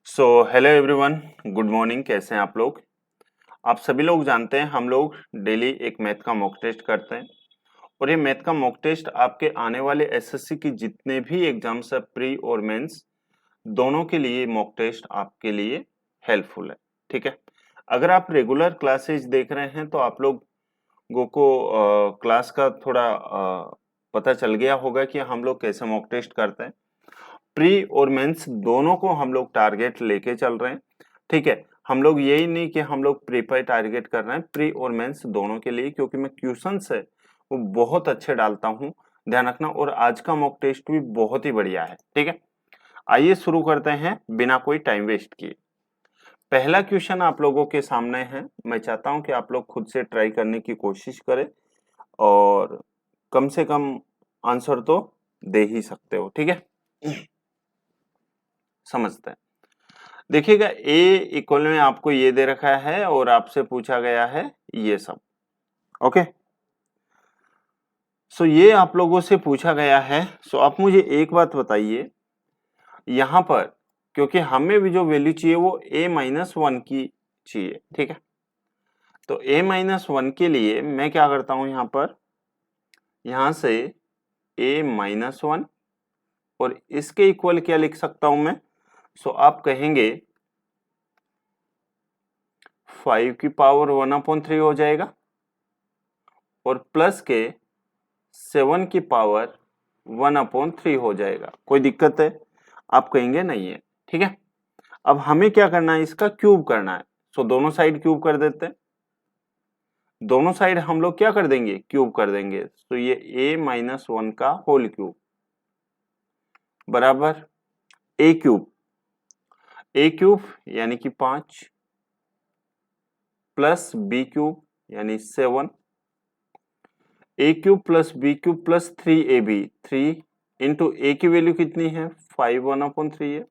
So hello everyone, good morning. कैसे हैं आप लोग? आप सभी लोग जानते हैं हम लोग डेली एक मैथ का मॉक टेस्ट करते हैं और ये मैथ का मॉक टेस्ट आपके आने वाले एसएससी की जितने भी एग्जाम्स है, प्री और मेंस, दोनों के लिए मॉक टेस्ट आपके लिए हेल्पफुल है। ठीक है, अगर आप रेगुलर क्लासेज देख रहे हैं तो आप लोगों को क्लास का थोड़ा पता चल गया होगा कि हम लोग कैसे मॉक टेस्ट करते हैं। प्री और मेंस दोनों को हम लोग टारगेट लेके चल रहे हैं। ठीक है, हम लोग यही नहीं कि हम लोग प्री पे टारगेट कर रहे हैं, प्री और मेंस दोनों के लिए, क्योंकि मैं क्वेश्चंस है वो बहुत अच्छे डालता हूँ, ध्यान रखना। और आज का मॉक टेस्ट भी बहुत ही बढ़िया है। ठीक है, आइए शुरू करते हैं बिना कोई टाइम वेस्ट किए। पहला क्वेश्चन आप लोगों के सामने है। मैं चाहता हूं कि आप लोग खुद से ट्राई करने की कोशिश करें और कम से कम आंसर तो दे ही सकते हो। ठीक है, समझते हैं। देखिएगा, ए इक्वल में आपको ये दे रखा है और आपसे पूछा गया है ये सब। ओके, सो ये आप लोगों से पूछा गया है। सो आप मुझे एक बात बताइए, यहां पर क्योंकि हमें भी जो वैल्यू चाहिए वो a-1 की चाहिए। ठीक है, तो a-1 के लिए मैं क्या करता हूं, यहां से a-1 और इसके इक्वल क्या लिख सकता हूं मैं? सो आप कहेंगे 5 की पावर 1/3 हो जाएगा और प्लस के 7 की पावर 1/3 हो जाएगा। कोई दिक्कत है? आप कहेंगे नहीं है। ठीक है, अब हमें क्या करना है, इसका क्यूब करना है। सो दोनों साइड क्यूब कर देते हैं। दोनों साइड हम लोग क्या कर देंगे, क्यूब कर देंगे। तो ये a-1 का होल क्यूब बराबर ए क्यूब यानी कि 5 प्लस बी क्यूब यानी 7, A cube plus B cube plus 3ab, 3 into A की वैल्यू कितनी है 5 1/3 है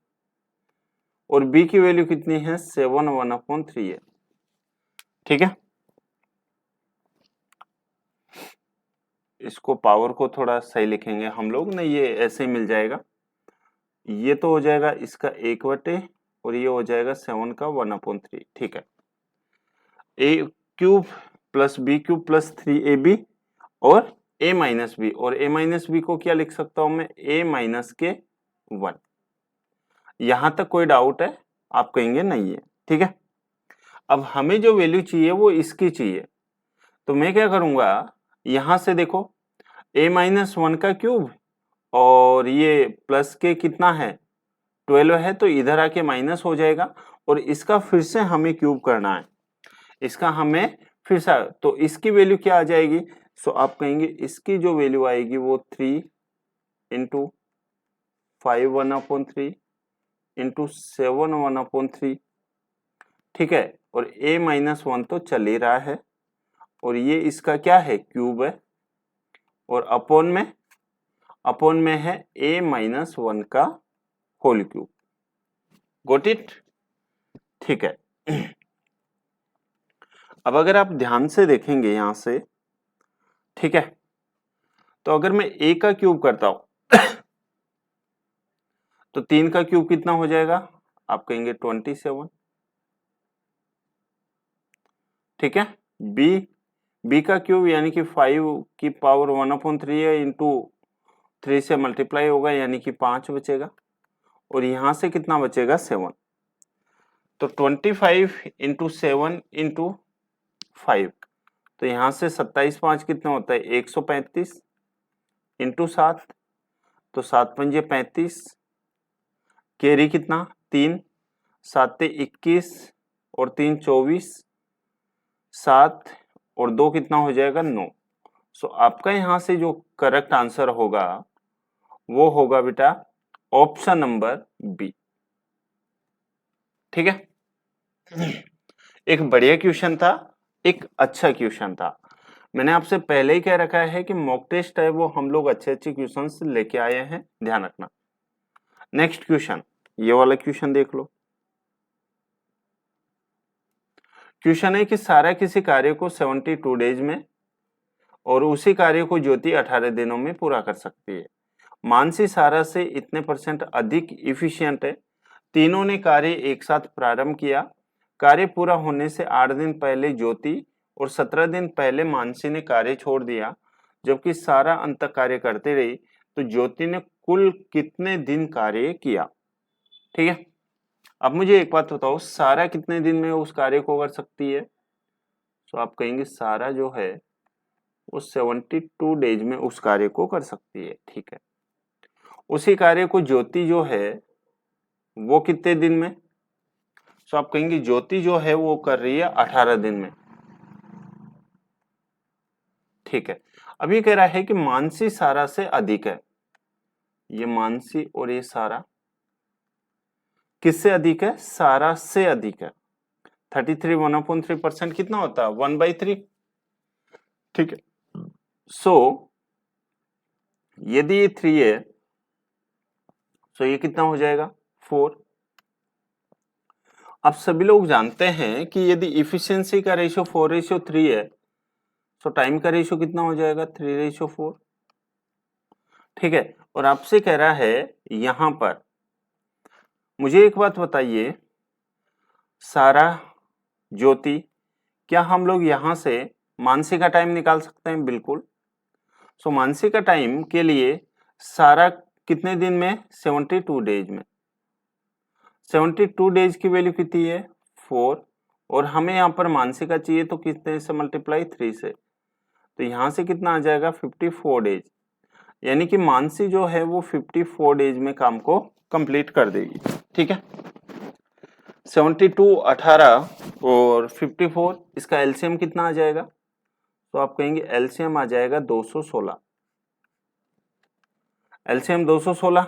और बी की वैल्यू कितनी है 7 1/3 है। ठीक है, इसको पावर को थोड़ा सही लिखेंगे हम लोग, नहीं ये ऐसे ही मिल जाएगा। ये तो हो जाएगा इसका 1/, और ये हो जाएगा 7 का 1/3। ठीक है, A cube plus B cube plus 3ab और a-b, और a-b को क्या लिख सकता हूं मैं, a-1। यहां तक कोई डाउट है? आप कहेंगे नहीं है। ठीक है, अब हमें जो वैल्यू चाहिए वो इसकी चाहिए, तो मैं क्या करूंगा, यहां से देखो a-1 का क्यूब और ये प्लस के कितना है 12 है, तो इधर आके माइनस हो जाएगा और इसका फिर से हमें क्यूब करना है। इसका हमें फिर से, तो इसकी वैल्यू क्या आ जाएगी? सो आप कहेंगे इसकी जो वैल्यू आएगी वो 3 इंटू 5 1/3 इंटू 7 1/3। ठीक है, और a-1 तो चल ही रहा है और ये इसका क्या है, क्यूब है, और अपॉन में है a-1 का होल क्यूब। Got it? ठीक है, अब अगर आप ध्यान से देखेंगे यहां से, ठीक है, तो अगर मैं a का क्यूब करता हूं तो 3 का क्यूब कितना हो जाएगा? आप कहेंगे 27। ठीक है, बी का क्यूब यानी कि 5 की पावर 1/3 है, इंटू 3 से मल्टीप्लाई होगा यानी कि 5 बचेगा, और यहां से कितना बचेगा 7। तो 25 इंटू 7 इंटू 5, तो यहां से 27 5 कितना होता है 135 इंटू 7, तो 7 पंजे 35, कैरी कितना 3, 7 21 और 3 24, 7 और 2 कितना हो जाएगा 9। सो आपका यहां से जो करेक्ट आंसर होगा वो होगा बेटा ऑप्शन नंबर बी। ठीक है, एक बढ़िया क्वेश्चन था, एक अच्छा क्वेश्चन था। मैंने आपसे पहले ही कह रखा है कि मॉक टेस्ट है वो हम लोग अच्छे अच्छे क्वेश्चंस लेके आए हैं, ध्यान रखना। नेक्स्ट क्वेश्चन, ये वाला क्वेश्चन देख लो। क्वेश्चन है कि सारा किसी कार्य को 72 डेज में और उसी कार्य को ज्योति 18 दिनों में पूरा कर सकती है। मानसी सारा से इतने % अधिक इफिशियंट है, तीनों ने कार्य एक साथ प्रारंभ किया। कार्य पूरा होने से 8 दिन पहले ज्योति और 17 दिन पहले मानसी ने कार्य छोड़ दिया, जबकि सारा अंत कार्य करते रही। तो ज्योति ने कुल कितने दिन कार्य किया? ठीक है, अब मुझे एक बात बताओ, सारा कितने दिन में उस कार्य को कर सकती है? तो आप कहेंगे सारा जो है वो 72 डेज में उस कार्य को कर सकती है। ठीक है, उसी कार्य को ज्योति जो है वो कितने दिन में? तो आप कहेंगे ज्योति जो है वो कर रही है 18 दिन में। ठीक है, अभी कह रहा है कि मानसी सारा से अधिक है। ये मानसी और ये सारा किससे अधिक है? सारा से अधिक है। 33 1/3% कितना होता है? 1/3। ठीक है, सो यदि ये 3 है तो ये कितना हो जाएगा? 4। अब सभी लोग जानते हैं कि यदि इफिशियंसी का रेशियो 4:3 है तो टाइम का रेशियो कितना हो जाएगा? 3:4। ठीक है, और आपसे कह रहा है यहां पर मुझे एक बात बताइए, सारा, ज्योति, क्या हम लोग यहां से मानसी का टाइम निकाल सकते हैं? बिल्कुल। सो मानसी का टाइम के लिए सारा कितने दिन में? 72 डेज में। 72 डेज की वैल्यू कितनी है? 4। और हमें यहाँ पर मानसी का चाहिए तो कितने से मल्टीप्लाई? 3 से। तो यहाँ से कितना आ जाएगा? 54 डेज। यानी कि मानसी जो है वो 54 डेज में काम को कंप्लीट कर देगी। ठीक है, 72, 18 और 54, इसका एलसीएम कितना आ जाएगा? तो आप कहेंगे एलसीएम आ जाएगा 216। एलसीएम 216,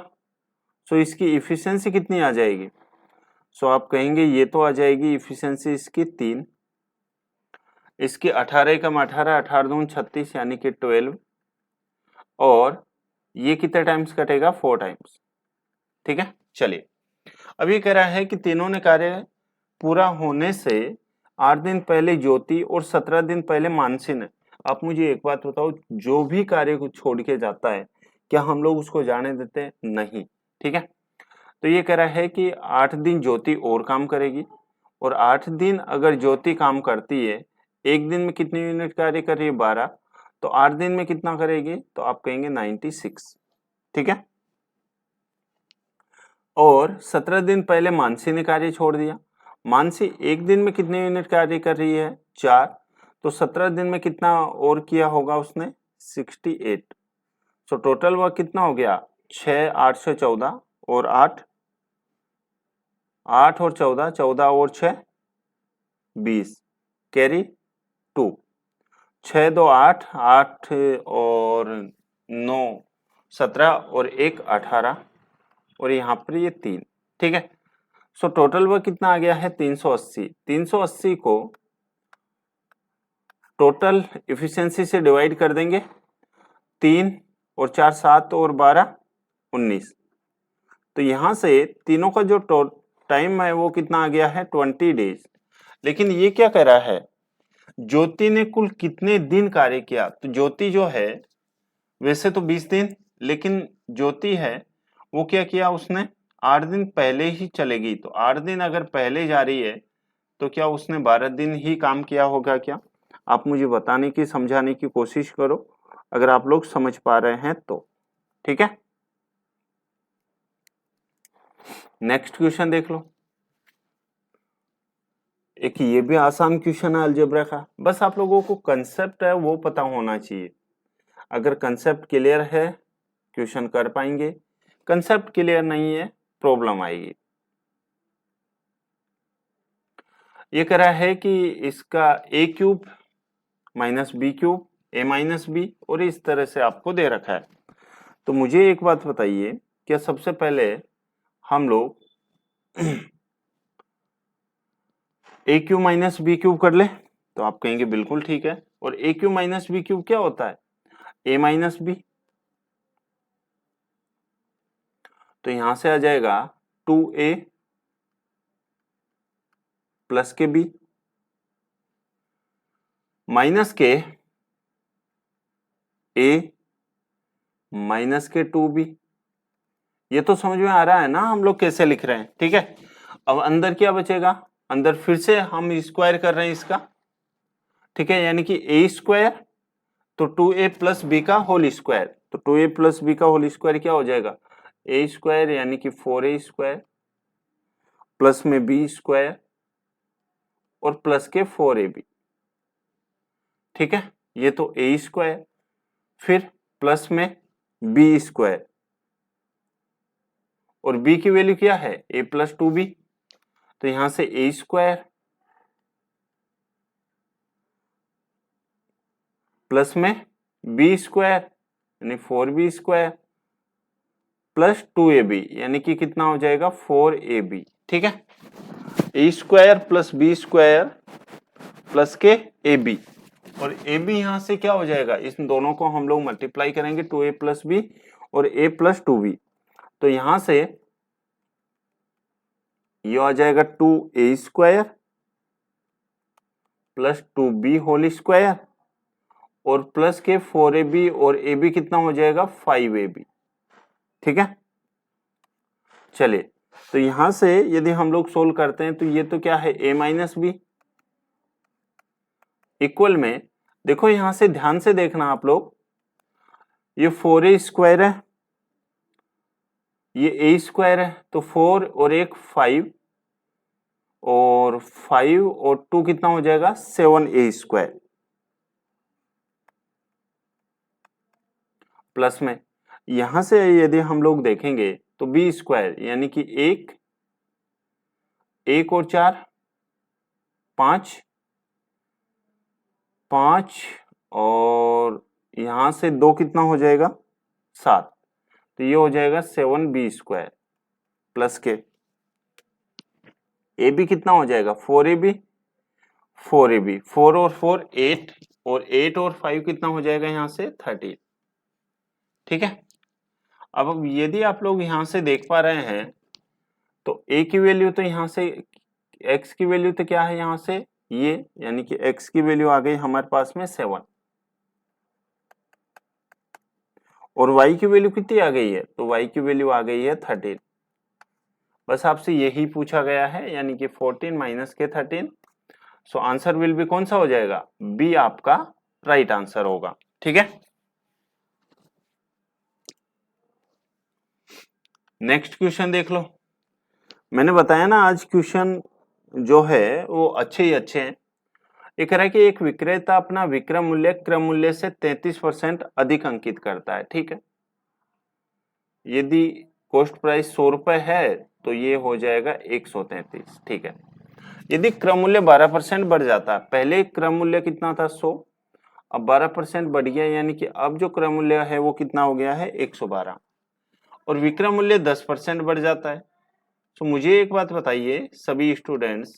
सो इसकी इफिशियंसी कितनी आ जाएगी? सो आप कहेंगे ये तो आ जाएगी इफिशियंसी इसकी 3, इसकी 18 कम 18, 18 दूनी 36 यानी कि 12, और ये कितने टाइम्स कटेगा? 4 टाइम्स। ठीक है, चलिए अब ये कह रहा है कि तीनों ने कार्य पूरा होने से 8 दिन पहले ज्योति और 17 दिन पहले मानसी ने। आप मुझे एक बात बताओ, जो भी कार्य को छोड़ के जाता है क्या हम लोग उसको जाने देते हैं? नहीं। ठीक है, तो ये कह रहा है कि 8 दिन ज्योति और काम करेगी, और 8 दिन अगर ज्योति काम करती है, एक दिन में कितनी यूनिट कार्य कर रही है? 12। तो 8 दिन में कितना करेगी? तो आप कहेंगे 96। ठीक है, और 17 दिन पहले मानसी ने कार्य छोड़ दिया। मानसी एक दिन में कितने यूनिट कार्य कर रही है? 4। तो 17 दिन में कितना और किया होगा उसने? 68। तो टोटल वर्क कितना हो गया? 6 8 से 14 और 8 8 और 14, 14 और 6 20, कैरी 2, 6 2 8, 8 और 9 17 और 1 18, और यहाँ पर ये 3। ठीक है, सो टोटल वर्क कितना आ गया है? 380। 380 को टोटल इफिशियंसी से डिवाइड कर देंगे, 3 और 4 7 और 12 19। तो यहां से तीनों का जो टाइम है वो कितना आ गया है? 20 डेज। लेकिन ये क्या कह रहा है, ज्योति ने कुल कितने दिन कार्य किया? तो ज्योति जो है वैसे तो 20 दिन, लेकिन ज्योति है वो क्या किया उसने? 8 दिन पहले ही चलेगी। तो 8 दिन अगर पहले जा रही है तो क्या उसने 12 दिन ही काम किया होगा क्या? आप मुझे बताने की, समझाने की कोशिश करो अगर आप लोग समझ पा रहे हैं तो। ठीक है, नेक्स्ट क्वेश्चन देख लो। एक ये भी आसान क्वेश्चन है अलजेब्रा का, बस आप लोगों को कंसेप्ट है वो पता होना चाहिए। अगर कंसेप्ट क्लियर है क्वेश्चन कर पाएंगे, कंसेप्ट क्लियर नहीं है प्रॉब्लम आएगी। ये कह रहा है कि इसका a cube minus b cube, a minus b, और इस तरह से आपको दे रखा है। तो मुझे एक बात बताइए, क्या सबसे पहले हम लोग a cube minus b cube कर ले? तो आप कहेंगे बिल्कुल ठीक है। और a cube minus b cube क्या होता है? a minus b. तो यहां से आ जाएगा 2a प्लस के बी माइनस के a माइनस के 2b, ये तो समझ में आ रहा है ना हम लोग कैसे लिख रहे हैं, ठीक है। अब अंदर क्या बचेगा, अंदर फिर से हम स्क्वायर कर रहे हैं इसका, ठीक है, यानी कि ए स्क्वायर तो 2a प्लस बी का होल स्क्वायर, तो 2a प्लस बी का होल स्क्वायर क्या हो जाएगा, ए स्क्वायर यानी कि 4a स्क्वायर प्लस में बी स्क्वायर और प्लस के 4ab, ठीक है, ये तो ए स्क्वायर, फिर प्लस में बी स्क्वायर और b की वैल्यू क्या है a प्लस 2b, तो यहां से ए स्क्वायर प्लस में बी स्क्वायर यानी 4b स्क्वायर प्लस 2ab यानी कि कितना हो जाएगा 4ab, ठीक है, A square plus B square plus के ए बी, और ए बी यहां से क्या हो जाएगा, इस दोनों को हम लोग मल्टीप्लाई करेंगे 2a प्लस बी और a प्लस 2b, तो यहां से ये आ जाएगा 2a square plus 2b whole square और प्लस के 4ab और ab कितना हो जाएगा 5ab, ठीक है। चलिए, तो यहां से यदि हम लोग सोल्व करते हैं तो ये तो क्या है a माइनस बी इक्वल में, देखो यहां से ध्यान से देखना आप लोग, ये 4a स्क्वायर है, ये a स्क्वायर है, तो 4 और एक 5 और 5 और 2 कितना हो जाएगा 7a स्क्वायर प्लस में यहां से यदि हम लोग देखेंगे तो b स्क्वायर यानी कि एक और 4 5 5 और यहां से 2 कितना हो जाएगा 7, तो ये हो जाएगा 7b स्क्वायर प्लस के ए बी कितना हो जाएगा 4ab 4ab 4 और 4 8 और 8 और 5 कितना हो जाएगा यहां से 13, ठीक है। अब यदि आप लोग यहां से देख पा रहे हैं तो a की वैल्यू तो यहां से x की वैल्यू तो क्या है यहां से ये, यानी कि x की वैल्यू आ गई हमारे पास में 7 और y की वैल्यू कितनी आ गई है, तो y की वैल्यू आ गई है 13, बस आपसे यही पूछा गया है, यानी कि 14 माइनस के 13, सो आंसर विल बी कौन सा हो जाएगा, बी आपका राइट आंसर होगा, ठीक है। नेक्स्ट क्वेश्चन देख लो, मैंने बताया ना आज क्वेश्चन जो है वो अच्छे ही अच्छे हैं। ये कह रहा है कि एक विक्रेता अपना विक्रय मूल्य क्रय मूल्य से 33% अधिक अंकित करता है, ठीक है। यदि कॉस्ट प्राइस 100 रुपए है तो ये हो जाएगा 133, ठीक है। यदि क्रय मूल्य 12% बढ़ जाता है, पहले क्रय मूल्य कितना था 100, अब 12% बढ़ गया, यानी कि अब जो क्रय मूल्य है वो कितना हो गया है 112, और विक्रय मूल्य 10% बढ़ जाता है। तो मुझे एक बात बताइए सभी स्टूडेंट्स,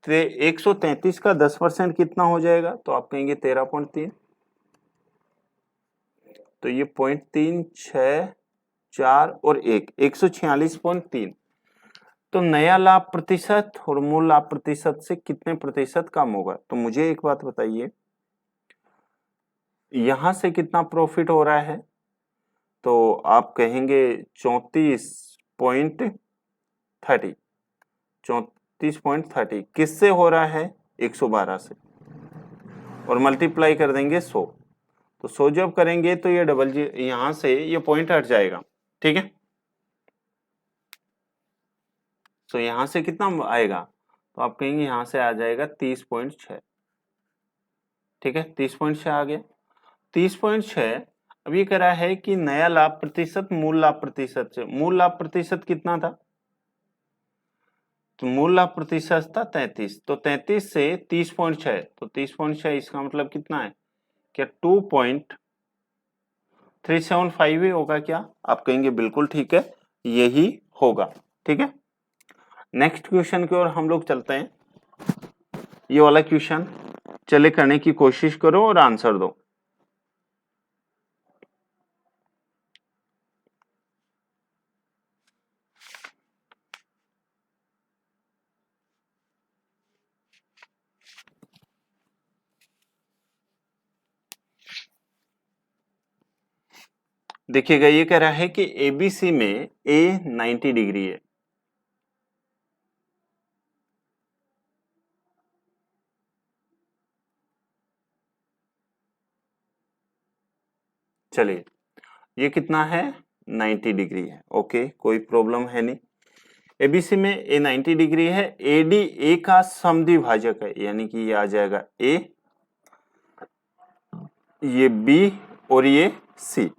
133 का 10% कितना हो जाएगा, तो आप कहेंगे 13.3, तो ये 0.3 6 4 और 1 146.3, तो नया लाभ प्रतिशत और मूल लाभ प्रतिशत से कितने प्रतिशत कम होगा। तो मुझे एक बात बताइए, यहां से कितना प्रॉफिट हो रहा है, तो आप कहेंगे 34.30, 34.30 किससे हो रहा है 112 से, और मल्टीप्लाई कर देंगे 100, तो 100 जब करेंगे तो ये डबल जी यहां से ये पॉइंट हट जाएगा, ठीक है। तो यहां से कितना आएगा, तो आप कहेंगे यहां से आ जाएगा 30.6, ठीक है, 30.6 आ गया। 30.6, अब ये कह रहा है कि नया लाभ प्रतिशत मूल लाभ प्रतिशत से, मूल लाभ प्रतिशत कितना था, तो मूल लाभ प्रतिशत था 33, तो 33 से 30.6, तो 30.6 इसका मतलब कितना है, क्या 2.375 ही होगा क्या, आप कहेंगे बिल्कुल ठीक है यही होगा, ठीक है। नेक्स्ट क्वेश्चन की ओर हम लोग चलते हैं, ये वाला क्वेश्चन चले करने की कोशिश करो और आंसर दो। देखिएगा ये कह रहा है कि एबीसी में ए 90 डिग्री है, चलिए ये कितना है 90 डिग्री है, ओके कोई प्रॉब्लम है नहीं। एबीसी में ए 90 डिग्री है, एडी ए का समद्विभाजक है, यानी कि ये आ जाएगा ए, ये बी और ये सी,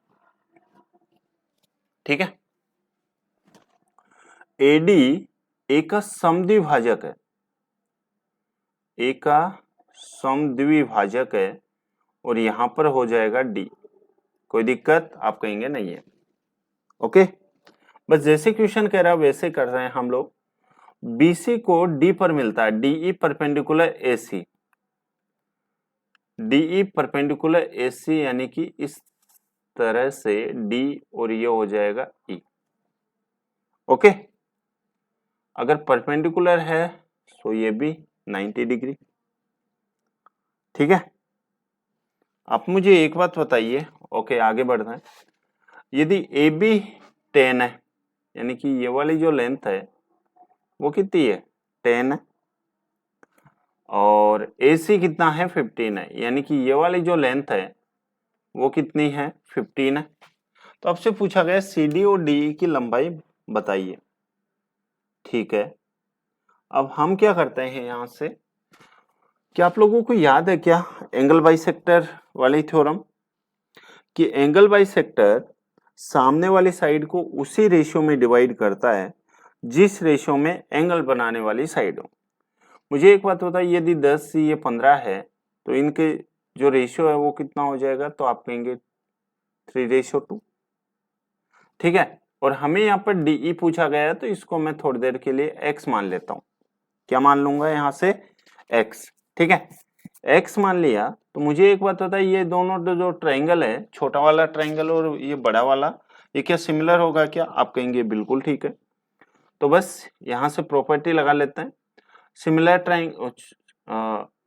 ठीक है। एडी ए का समद्विभाजक है, ए का समद्विभाजक है और यहां पर हो जाएगा डी, कोई दिक्कत आप कहेंगे नहीं है, ओके। बस जैसे क्वेश्चन कह रहा है वैसे कर रहे हैं हम लोग। बीसी को डी पर मिलता है, DE perpendicular AC, DE perpendicular AC यानी कि इस तरह से डी और ये हो जाएगा ई, ओके। अगर परपेंडिकुलर है तो ये भी 90 डिग्री, ठीक है। आप मुझे एक बात बताइए, ओके आगे बढ़ रहे हैं। यदि ए बी 10 है, यानी कि ये वाली जो लेंथ है वो कितनी है 10 है, और ए सी कितना है 15 है, यानी कि ये वाली जो लेंथ है वो कितनी है 15 है। तो आपसे पूछा गया सी डी और डी की लंबाई बताइए, ठीक है। अब हम क्या करते हैं यहां से, क्या आप लोगों को याद है क्या एंगल बाइसेक्टर वाली थ्योरम, कि एंगल बाइसेक्टर सामने वाली साइड को उसी रेशियो में डिवाइड करता है जिस रेशियो में एंगल बनाने वाली साइड हो। मुझे एक बात बताइए, यदि 10 से ये 15 है तो इनके जो रेशियो है वो कितना हो जाएगा, तो आप कहेंगे 3:2, ठीक है। और हमें यहाँ पर डीई पूछा गया है तो इसको मैं थोड़ी देर के लिए एक्स मान लेता हूँ। क्या मान लूंगा यहाँ से एक्स, ठीक है। एक्स मान लिया तो मुझे एक बात बताइए, ये दोनों जो ट्रायंगल है, छोटा वाला ट्रायंगल और ये बड़ा वाला, ये क्या सिमिलर होगा क्या, आप कहेंगे बिल्कुल ठीक है। तो बस यहाँ से प्रॉपर्टी लगा लेते हैं। सिमिलर ट्रायंगल,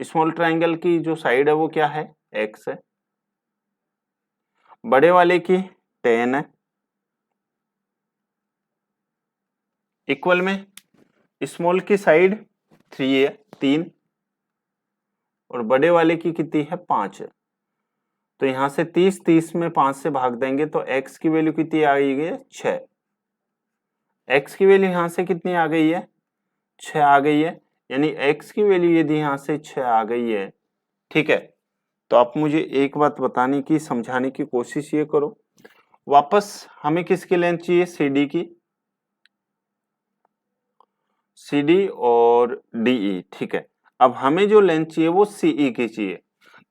स्मॉल ट्रायंगल की जो साइड है वो क्या है एक्स है, बड़े वाले की 10 है, इक्वल में स्मॉल की साइड 3 है 3, और बड़े वाले की कितनी है 5 है। तो यहां से 30 में 5 से भाग देंगे तो x की वैल्यू कितनी आ गई है 6, x की वैल्यू यहां से कितनी आ गई है 6 आ गई है, यानी x की वैल्यू यदि यहां से 6 आ गई है, ठीक है। तो आप मुझे एक बात बताने की समझाने की कोशिश ये करो, वापस हमें किसकी लेंथ चाहिए CD की, CD और DE, ठीक है। अब हमें जो लेंथ चाहिए वो CE की चाहिए,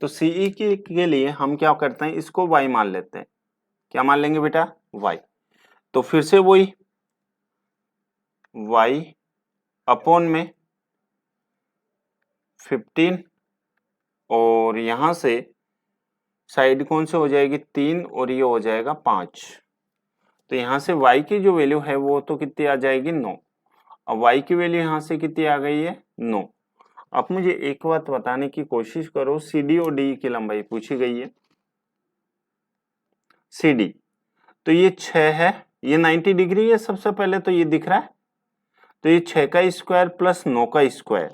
तो CE के लिए हम क्या करते हैं, इसको y मान लेते हैं। क्या मान लेंगे बेटा y, तो फिर से वही y अपॉन में 15, और यहां से साइड कौन से हो जाएगी 3 और ये हो जाएगा 5, तो यहां से y की जो वैल्यू है वो तो कितनी आ जाएगी 9। अब y की वैल्यू यहां से कितनी आ गई है 9। अब मुझे एक बात बताने की कोशिश करो, CD और DE की लंबाई पूछी गई है। CD तो ये 6 है, ये 90 डिग्री है, सबसे पहले तो ये दिख रहा है, तो ये 6 का स्क्वायर प्लस 9 का स्क्वायर,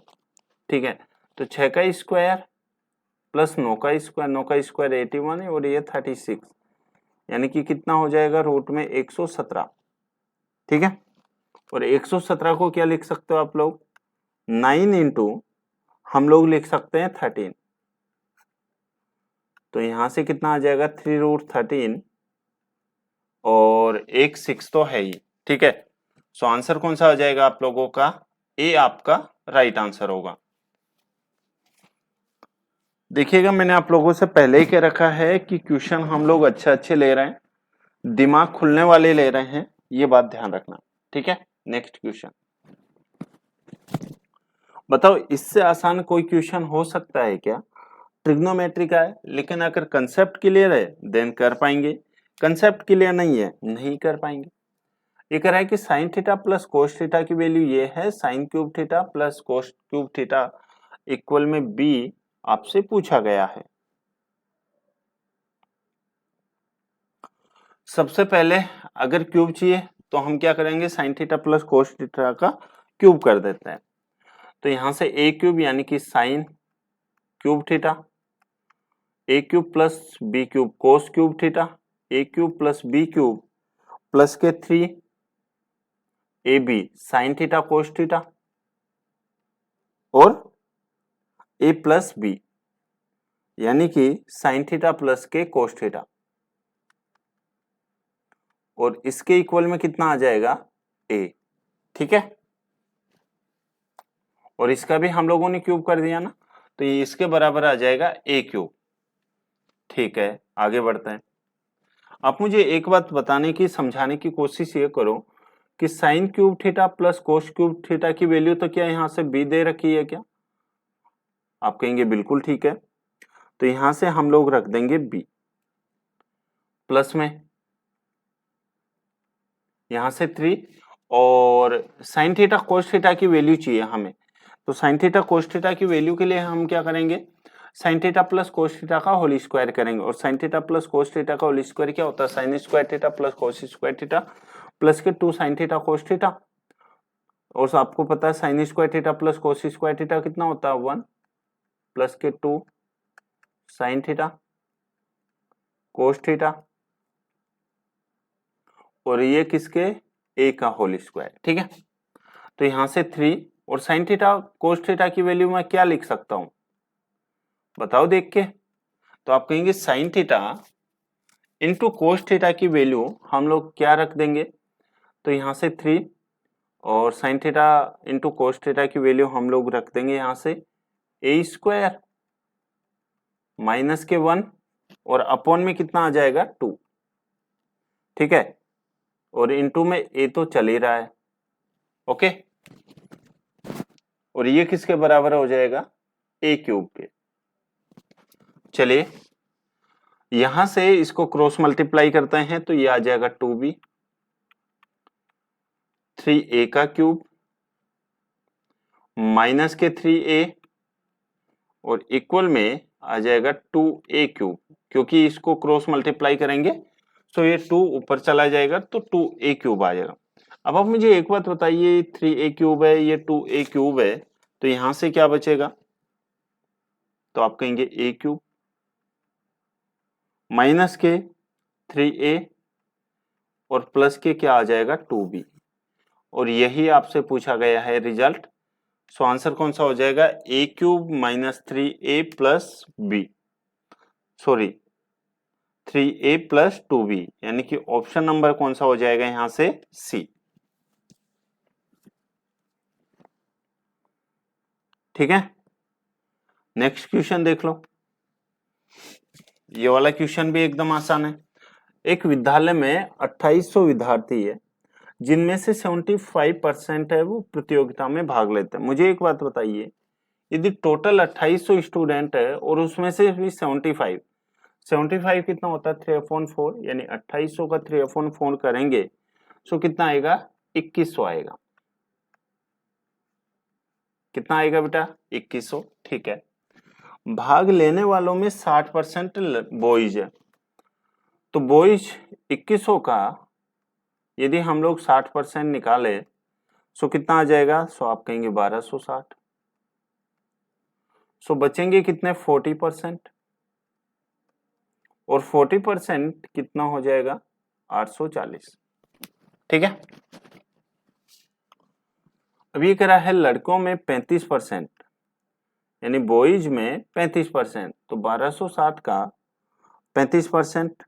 ठीक है। तो 6 का स्क्वायर प्लस 9 का स्क्वायर, 9 का स्क्वायर 81 है और ये 36, यानी कि कितना हो जाएगा रूट में 117, ठीक है। और 117 को क्या लिख सकते हो आप लोग 9 इंटू हम लोग लिख सकते हैं 13, तो यहां से कितना आ जाएगा 3√13 और 1/6 तो है ही, ठीक है। सो आंसर कौन सा आ जाएगा आप लोगों का, ए आपका राइट आंसर होगा। देखिएगा मैंने आप लोगों से पहले ही कह रखा है कि क्वेश्चन हम लोग अच्छे ले रहे हैं, दिमाग खुलने वाले ले रहे हैं, ये बात ध्यान रखना, ठीक है। नेक्स्ट क्वेश्चन बताओ, इससे आसान कोई क्वेश्चन हो सकता है क्या, ट्रिग्नोमेट्री का है, लेकिन अगर कंसेप्ट क्लियर है देन कर पाएंगे, कंसेप्ट क्लियर नहीं है नहीं कर पाएंगे। ये कह रहा है कि sine theta plus cos theta की वैल्यू ये है, sign cube theta plus cos cube theta equal में b आपसे पूछा गया है। सबसे पहले अगर क्यूब चाहिए तो हम क्या करेंगे, sine theta plus cos theta का क्यूब कर देते हैं। तो यहां से ए क्यूब यानी कि sine cube theta, A cube plus B cube cos cube theta, A cube plus B cube plus के 3 A B sine theta cos theta और ए प्लस बी यानी कि साइन थीटा प्लस के कोस थीटा, और इसके equal में कितना आ जाएगा, ए। ठीक है, और इसका भी हम लोगों ने क्यूब कर दिया ना, तो ये इसके बराबर आ जाएगा ए क्यूब। ठीक है, आगे बढ़ते हैं। आप मुझे एक बात बताने की, समझाने की कोशिश ये करो कि sine cube theta plus cos cube theta की वैल्यू तो क्या यहां से बी दे रखी है क्या? आप कहेंगे बिल्कुल ठीक है, तो यहां से हम लोग रख देंगे बी, प्लस में यहां से 3, और साइन थीटा कोस थीटा की वैल्यू चाहिए हमें, तो साइन थीटा कोस थीटा की वैल्यू के लिए हम क्या करेंगे, sine theta plus cos theta का होल स्क्वायर करेंगे, और sine theta plus cos theta का होल स्क्वायर क्या होता है, sine square theta plus cos square theta plus के 2 साइन थीटा कोस थीटा, और आपको पता है sine square theta plus cos square theta कितना होता है, 1 प्लस के 2 साइन थीटा कोस थीटा, और ये किसके, ए का होल स्क्वायर। ठीक है, तो यहां से 3, और साइन थीटा कोस थीटा की वैल्यू मैं क्या लिख सकता हूं, बताओ देख के। तो आप कहेंगे sine theta into cos theta की वैल्यू हम लोग क्या रख देंगे, तो यहां से 3, और sine theta into cos theta की वैल्यू हम लोग रख देंगे यहां से ए स्क्वायर माइनस के 1, और अपॉन में कितना आ जाएगा 2। ठीक है, और इंटू में ए तो चल ही रहा है, ओके, और ये किसके बराबर हो जाएगा, ए क्यूब के। चलिए यहां से इसको क्रॉस मल्टीप्लाई करते हैं, तो ये आ जाएगा 2b 3a का क्यूब माइनस के 3a, और इक्वल में आ जाएगा 2a क्यूब, क्योंकि इसको क्रॉस मल्टीप्लाई करेंगे तो ये 2 ऊपर चला जाएगा, तो 2a क्यूब आ जाएगा। अब आप मुझे एक बात बताइए, 3a क्यूब है, ये 2a क्यूब है, तो यहां से क्या बचेगा, तो आप कहेंगे a क्यूब माइनस के 3a और प्लस के क्या आ जाएगा 2b, और यही आपसे पूछा गया है रिजल्ट। सो आंसर कौन सा हो जाएगा, a cube minus 3a plus b, sorry 3a plus 2b, यानी कि ऑप्शन नंबर कौन सा हो जाएगा यहां से, सी। ठीक है, नेक्स्ट क्वेश्चन देख लो। ये वाला क्वेश्चन भी एकदम आसान है। एक विद्यालय में 2800 विद्यार्थी है, जिनमें से 75% है वो प्रतियोगिता में भाग लेते हैं। मुझे एक बात बताइए, यदि टोटल 2800 स्टूडेंट है और उसमें से भी 75 कितना होता है, 3/4, यानी 2800 का 3/4 करेंगे तो कितना आएगा, 2100 आएगा। कितना आएगा बेटा, 2100। ठीक है, भाग लेने वालों में 60% बॉयज है, तो बॉयज 2100 का यदि हम लोग 60% निकाले सो कितना आ जाएगा, सो आप कहेंगे 1260। सो बचेंगे कितने, 40%, और 40% कितना हो जाएगा, 840। ठीक है, अब ये कह रहा है लड़कों में 35%, यानी बॉयज में 35%, तो 1260 का 35%,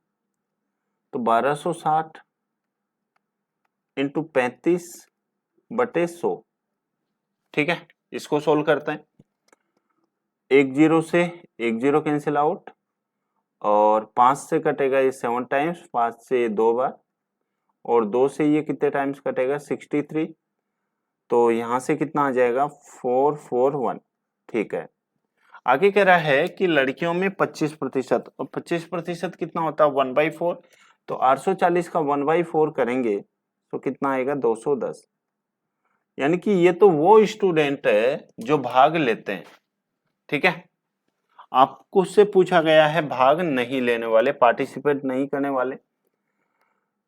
तो 1260 इंटू 35/100। ठीक है, इसको सोल्व करते हैं। एक जीरो से एक जीरो कैंसिल आउट, और 5 से कटेगा ये 7 टाइम्स, 5 से 2 बार, और 2 से ये कितने टाइम्स कटेगा, 63, तो यहां से कितना आ जाएगा, 441। ठीक है, आगे कह रहा है कि लड़कियों में 25%, और 25% कितना होता है, 1/4, तो 840 का 1/4 करेंगे तो कितना आएगा, 210। यानी कि ये तो वो स्टूडेंट है जो भाग लेते हैं। ठीक है, आपको से पूछा गया है भाग नहीं लेने वाले, पार्टिसिपेट नहीं करने वाले।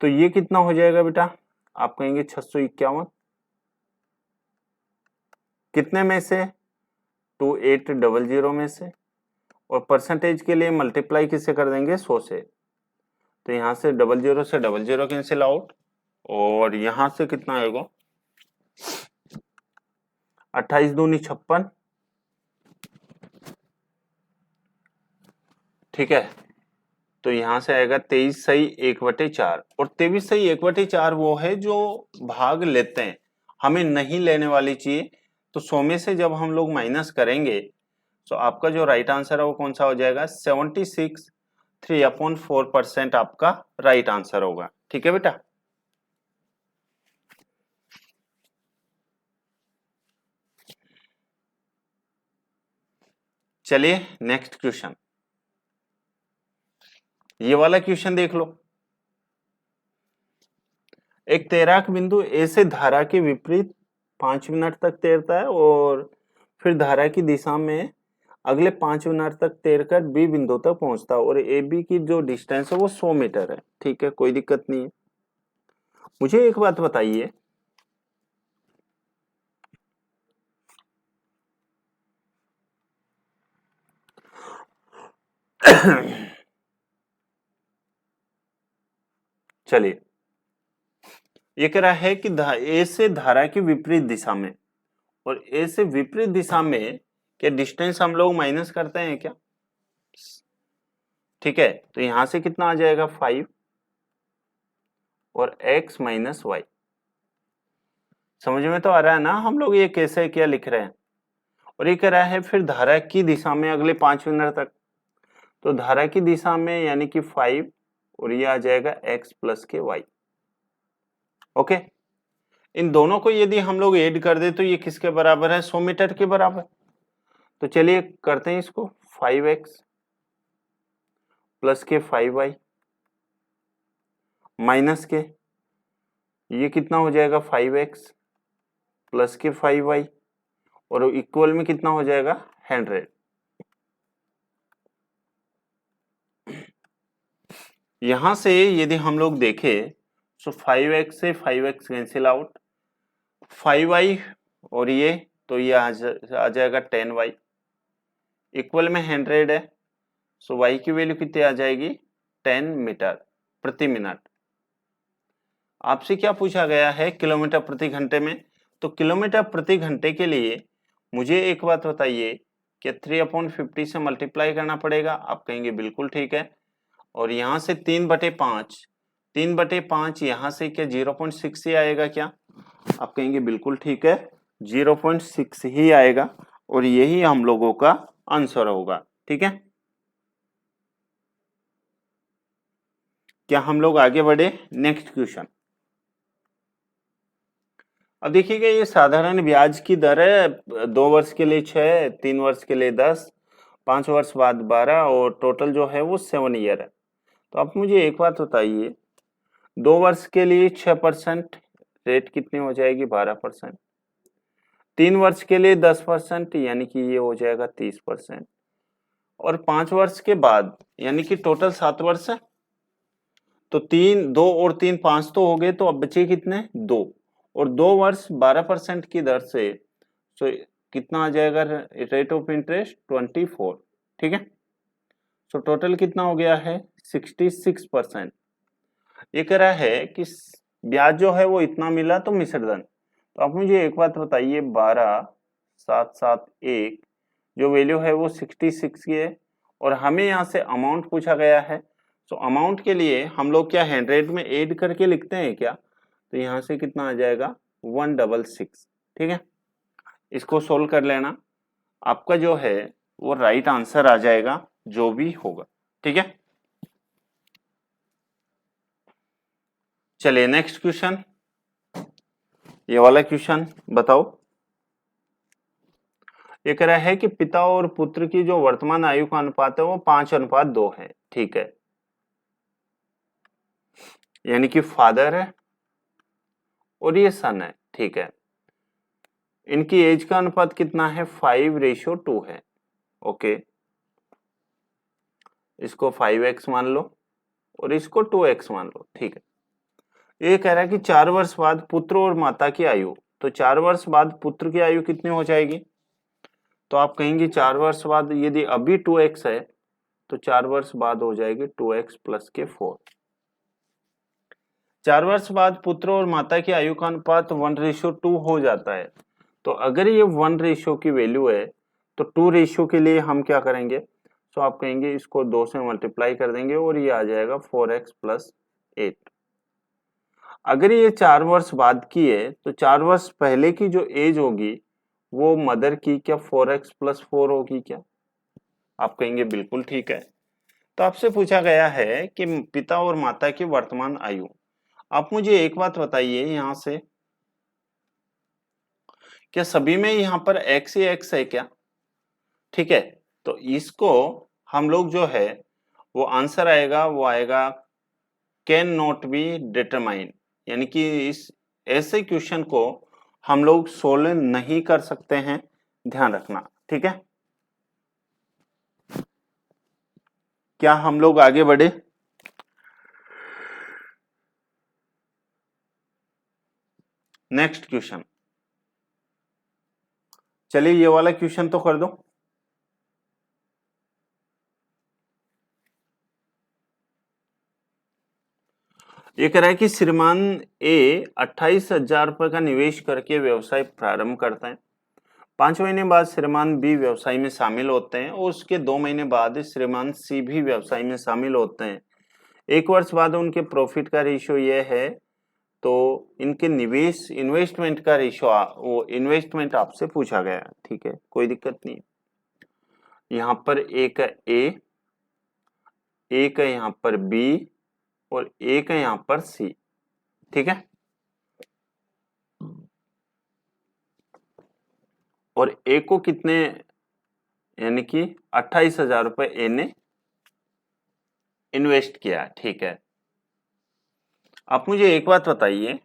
तो ये कितना हो जाएगा बेटा, आप कहेंगे 651, कितने में से, 2800 में से, और परसेंटेज के लिए मल्टीप्लाई किससे कर देंगे, 100 से। तो यहाँ से 00 से 00 कैंसिल आउट, और यहाँ से कितना आएगा, 28 दूनी 56, ठीक है। तो यहाँ से आएगा 23 सही 1/4, और 23 सही 1/4 वो है जो भाग लेते हैं, हमें नहीं लेने वाली चाहिए। तो 100 में से जब हम लोग माइनस करेंगे तो आपका जो राइट आंसर है वो कौन सा हो जाएगा, 76 3/4% आपका राइट आंसर होगा, ठीक है बेटा। चलिए नेक्स्ट क्वेश्चन, ये वाला क्वेश्चन देख लो। एक तैराक बिंदु ए से धारा के विपरीत 5 मिनट तक तैरता है और फिर धारा की दिशा में अगले 5 मिनट तक तैरकर बी बिंदु तक पहुंचता है, और ए बी की जो डिस्टेंस है वो 100 मीटर है, ठीक है, कोई दिक्कत नहीं है। मुझे एक बात बताइए, चलिए, ये कह रहा है कि ए से धारा की विपरीत दिशा में, और ए से विपरीत दिशा में क्या डिस्टेंस हम लोग माइनस करते हैं क्या, ठीक है। तो यहां से कितना आ जाएगा 5 और x माइनस वाई, समझ में तो आ रहा है ना हम लोग ये कैसे क्या लिख रहे हैं। और ये कह रहा है फिर धारा की दिशा में अगले 5 मिनट तक, तो धारा की दिशा में यानी कि 5, और ये आ जाएगा x प्लस के वाई, ओके। इन दोनों को यदि हम लोग ऐड कर दे तो ये किसके बराबर है, 100 मीटर के बराबर। तो चलिए करते हैं इसको, 5x प्लस के 5y माइनस के, ये कितना हो जाएगा 5x प्लस के 5y, और इक्वल में कितना हो जाएगा 100। यहां से यदि हम लोग देखें तो 5x से 5x कैंसिल आउट, 5y और ये, तो ये आ जाएगा 10y, इक्वल में 100 है, सो y की वैल्यू कितनी आ जाएगी, 10 मीटर प्रति मिनट। आपसे क्या पूछा गया है, किलोमीटर प्रति घंटे में। तो किलोमीटर प्रति घंटे के लिए मुझे एक बात बताइए, क्या 3/50 से मल्टीप्लाई करना पड़ेगा, आप कहेंगे बिल्कुल ठीक है। और यहाँ से 3/5, 3/5 यहाँ से क्या 0.6 ही आएगा क्या, आप कहेंगे बिल्कुल ठीक है, 0.6 ही आएगा, और यही हम लोगों का आंसर होगा, ठीक है। क्या हम लोग आगे बढ़े, नेक्स्ट क्वेश्चन। अब देखिएगा, ये साधारण ब्याज की दर है, 2 वर्ष के लिए 6, 3 वर्ष के लिए 10, 5 वर्ष बाद 12, और टोटल जो है वो 7 ईयर है। तो आप मुझे एक बात बताइए, 2 वर्ष के लिए 6%, रेट कितनी हो जाएगी 12%, 3 वर्ष के लिए 10%, यानी कि ये हो जाएगा 30%, और 5 वर्ष के बाद यानी कि टोटल 7 वर्ष है, तो 3 2 और 3 5 तो हो गए, तो अब बचे कितने 2, और 2 वर्ष 12% की दर से, तो कितना आ जाएगा रेट ऑफ इंटरेस्ट 24, ठीक है। तो टोटल कितना हो गया है 66%। ये कह रहा है कि ब्याज जो है वो इतना मिला तो मिश्रधन। तो आप मुझे एक बात बताइए, 12,771 जो वैल्यू है वो 66 की है, और हमें यहाँ से अमाउंट पूछा गया है। तो अमाउंट के लिए हम लोग क्या 100 में ऐड करके लिखते हैं क्या, तो यहाँ से कितना आ जाएगा 166, ठीक है। इसको सोल्व कर लेना, आपका जो है वो राइट आंसर आ जाएगा जो भी होगा, ठीक है। चलिए नेक्स्ट क्वेश्चन, ये वाला क्वेश्चन बताओ। ये कह रहा है कि पिता और पुत्र की जो वर्तमान आयु का अनुपात है वो 5:2 है, ठीक है। यानी कि फादर है और ये सन है, ठीक है। इनकी एज का अनुपात कितना है 5:2 है, ओके। इसको 5x मान लो और इसको 2x मान लो, ठीक है। ये कह रहा है कि 4 वर्ष बाद पुत्र और माता की आयु, तो 4 वर्ष बाद पुत्र की आयु कितनी हो जाएगी? तो आप कहेंगे 4 वर्ष बाद यदि अभी 2x है तो 4 वर्ष बाद हो जाएगी 2x प्लस के 4। 4 वर्ष बाद पुत्र और माता की आयु का अनुपात 1:2 हो जाता है। तो अगर ये 1 की वैल्यू है तो 2 के लिए हम क्या करेंगे? तो आप कहेंगे इसको 2 से मल्टीप्लाई कर देंगे और ये आ जाएगा 4x प्लस 8। अगर ये 4 वर्ष बाद की है तो 4 वर्ष पहले की जो एज होगी वो मदर की क्या 4x प्लस 4 होगी क्या? आप कहेंगे बिल्कुल ठीक है। तो आपसे पूछा गया है कि पिता और माता की वर्तमान आयु। आप मुझे एक बात बताइए यहाँ से, क्या सभी में यहाँ पर x ही x है क्या? ठीक है, तो इसको हम लोग जो है वो आंसर आएगा, वो आएगा कैन नॉट बी डिटरमाइन, यानी कि इस ऐसे क्वेश्चन को हम लोग सोल्व नहीं कर सकते हैं, ध्यान रखना। ठीक है, क्या हम लोग आगे बढ़े? नेक्स्ट क्वेश्चन, चलिए ये वाला क्वेश्चन तो कर दो। ये कह रहा है कि श्रीमान ए 28,000 रुपए का निवेश करके व्यवसाय प्रारंभ करता है। 5 महीने बाद श्रीमान बी व्यवसाय में शामिल होते हैं और उसके 2 महीने बाद श्रीमान सी भी व्यवसाय में शामिल होते हैं। 1 वर्ष बाद उनके प्रॉफिट का रेशियो ये है, तो इनके निवेश इन्वेस्टमेंट का रेशियो वो इन्वेस्टमेंट आपसे पूछा गया। ठीक है, कोई दिक्कत नहीं। यहाँ पर एक है ए, एक है यहाँ पर बी और एक है यहाँ पर सी। ठीक है, और ए को कितने, यानी कि 28,000 रुपए ए ने इन्वेस्ट किया। ठीक है, आप मुझे एक बात बताइए,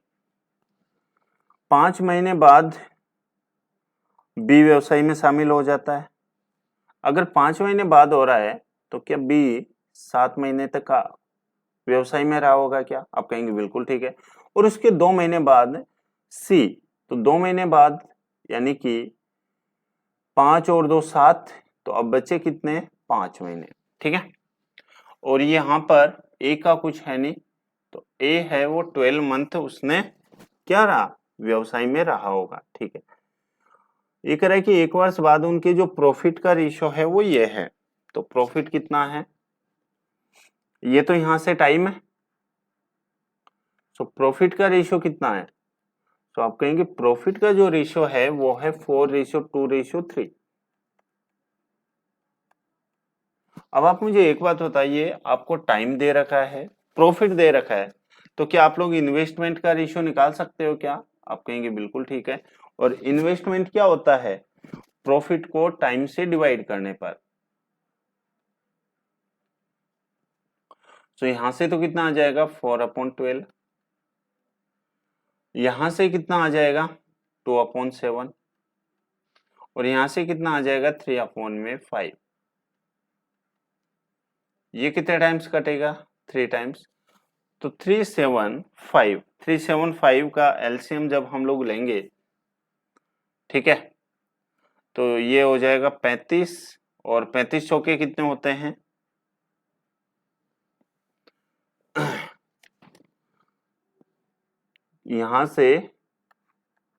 5 महीने बाद बी व्यवसाय में शामिल हो जाता है। अगर 5 महीने बाद हो रहा है तो क्या बी 7 महीने तक का व्यवसाय में रहा होगा क्या? आप कहेंगे बिल्कुल ठीक है। और उसके 2 महीने बाद सी, तो 2 महीने बाद यानी कि 5 और 2 7, तो अब बचे कितने? 5 महीने। ठीक है, और यहाँ पर ए का कुछ है नहीं, तो ए है वो 12 मंथ उसने क्या रहा? व्यवसाय में रहा होगा। ठीक है, ये कह रहा है कि 1 वर्ष बाद उनके जो प्रॉफिट का रेशियो है वो ये है, तो प्रॉफिट कितना है? ये तो यहां से टाइम है, तो प्रॉफिट का रेशियो कितना है? तो आप कहेंगे प्रॉफिट का जो रेशियो है वो है 4:2:3। अब आप मुझे एक बात बताइए, आपको टाइम दे रखा है, प्रॉफिट दे रखा है, तो क्या आप लोग इन्वेस्टमेंट का रेशियो निकाल सकते हो क्या? आप कहेंगे बिल्कुल ठीक है। और इन्वेस्टमेंट क्या होता है? प्रॉफिट को टाइम से डिवाइड करने पर। तो यहां से तो कितना आ जाएगा? 4/12। यहां से कितना आ जाएगा? 2/7। और यहां से कितना आ जाएगा? 3/5। ये कितने टाइम्स कटेगा? 3 टाइम्स। तो 375 का एलसीएम जब हम लोग लेंगे, ठीक है, तो ये हो जाएगा 35, और 35 चौके कितने होते हैं? यहां से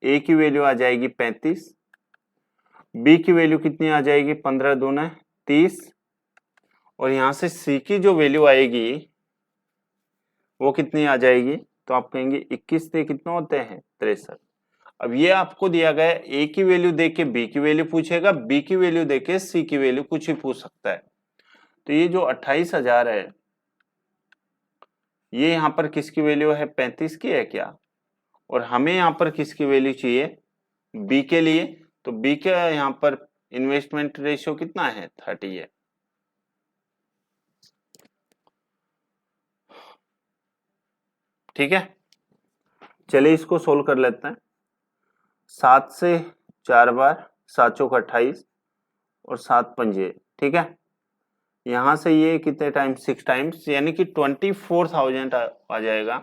ए की वैल्यू आ जाएगी 35, बी की वैल्यू कितनी आ जाएगी? 15 दूना 30, और यहां से सी की जो वैल्यू आएगी वो कितनी आ जाएगी? तो आप कहेंगे 21 से कितना होते हैं? 63। अब ये आपको दिया गया ए की वैल्यू देके बी की वैल्यू पूछेगा, बी की वैल्यू देके सी की वैल्यू कुछ भी पूछ सकता है। तो ये जो 28,000 है, ये यहाँ पर किसकी वैल्यू है? 35 की है क्या? और हमें यहाँ पर किसकी वैल्यू चाहिए? बी के लिए। तो बी के यहाँ पर इन्वेस्टमेंट रेशियो कितना है? 30 है। ठीक है, चलिए इसको सोल्व कर लेते हैं। 7 से 4 बार, 7 चौक 28 और 7 पंजे। ठीक है, यहां से ये कितने टाइम्स? 6 टाइम्स, यानी कि 24,000 आ जाएगा।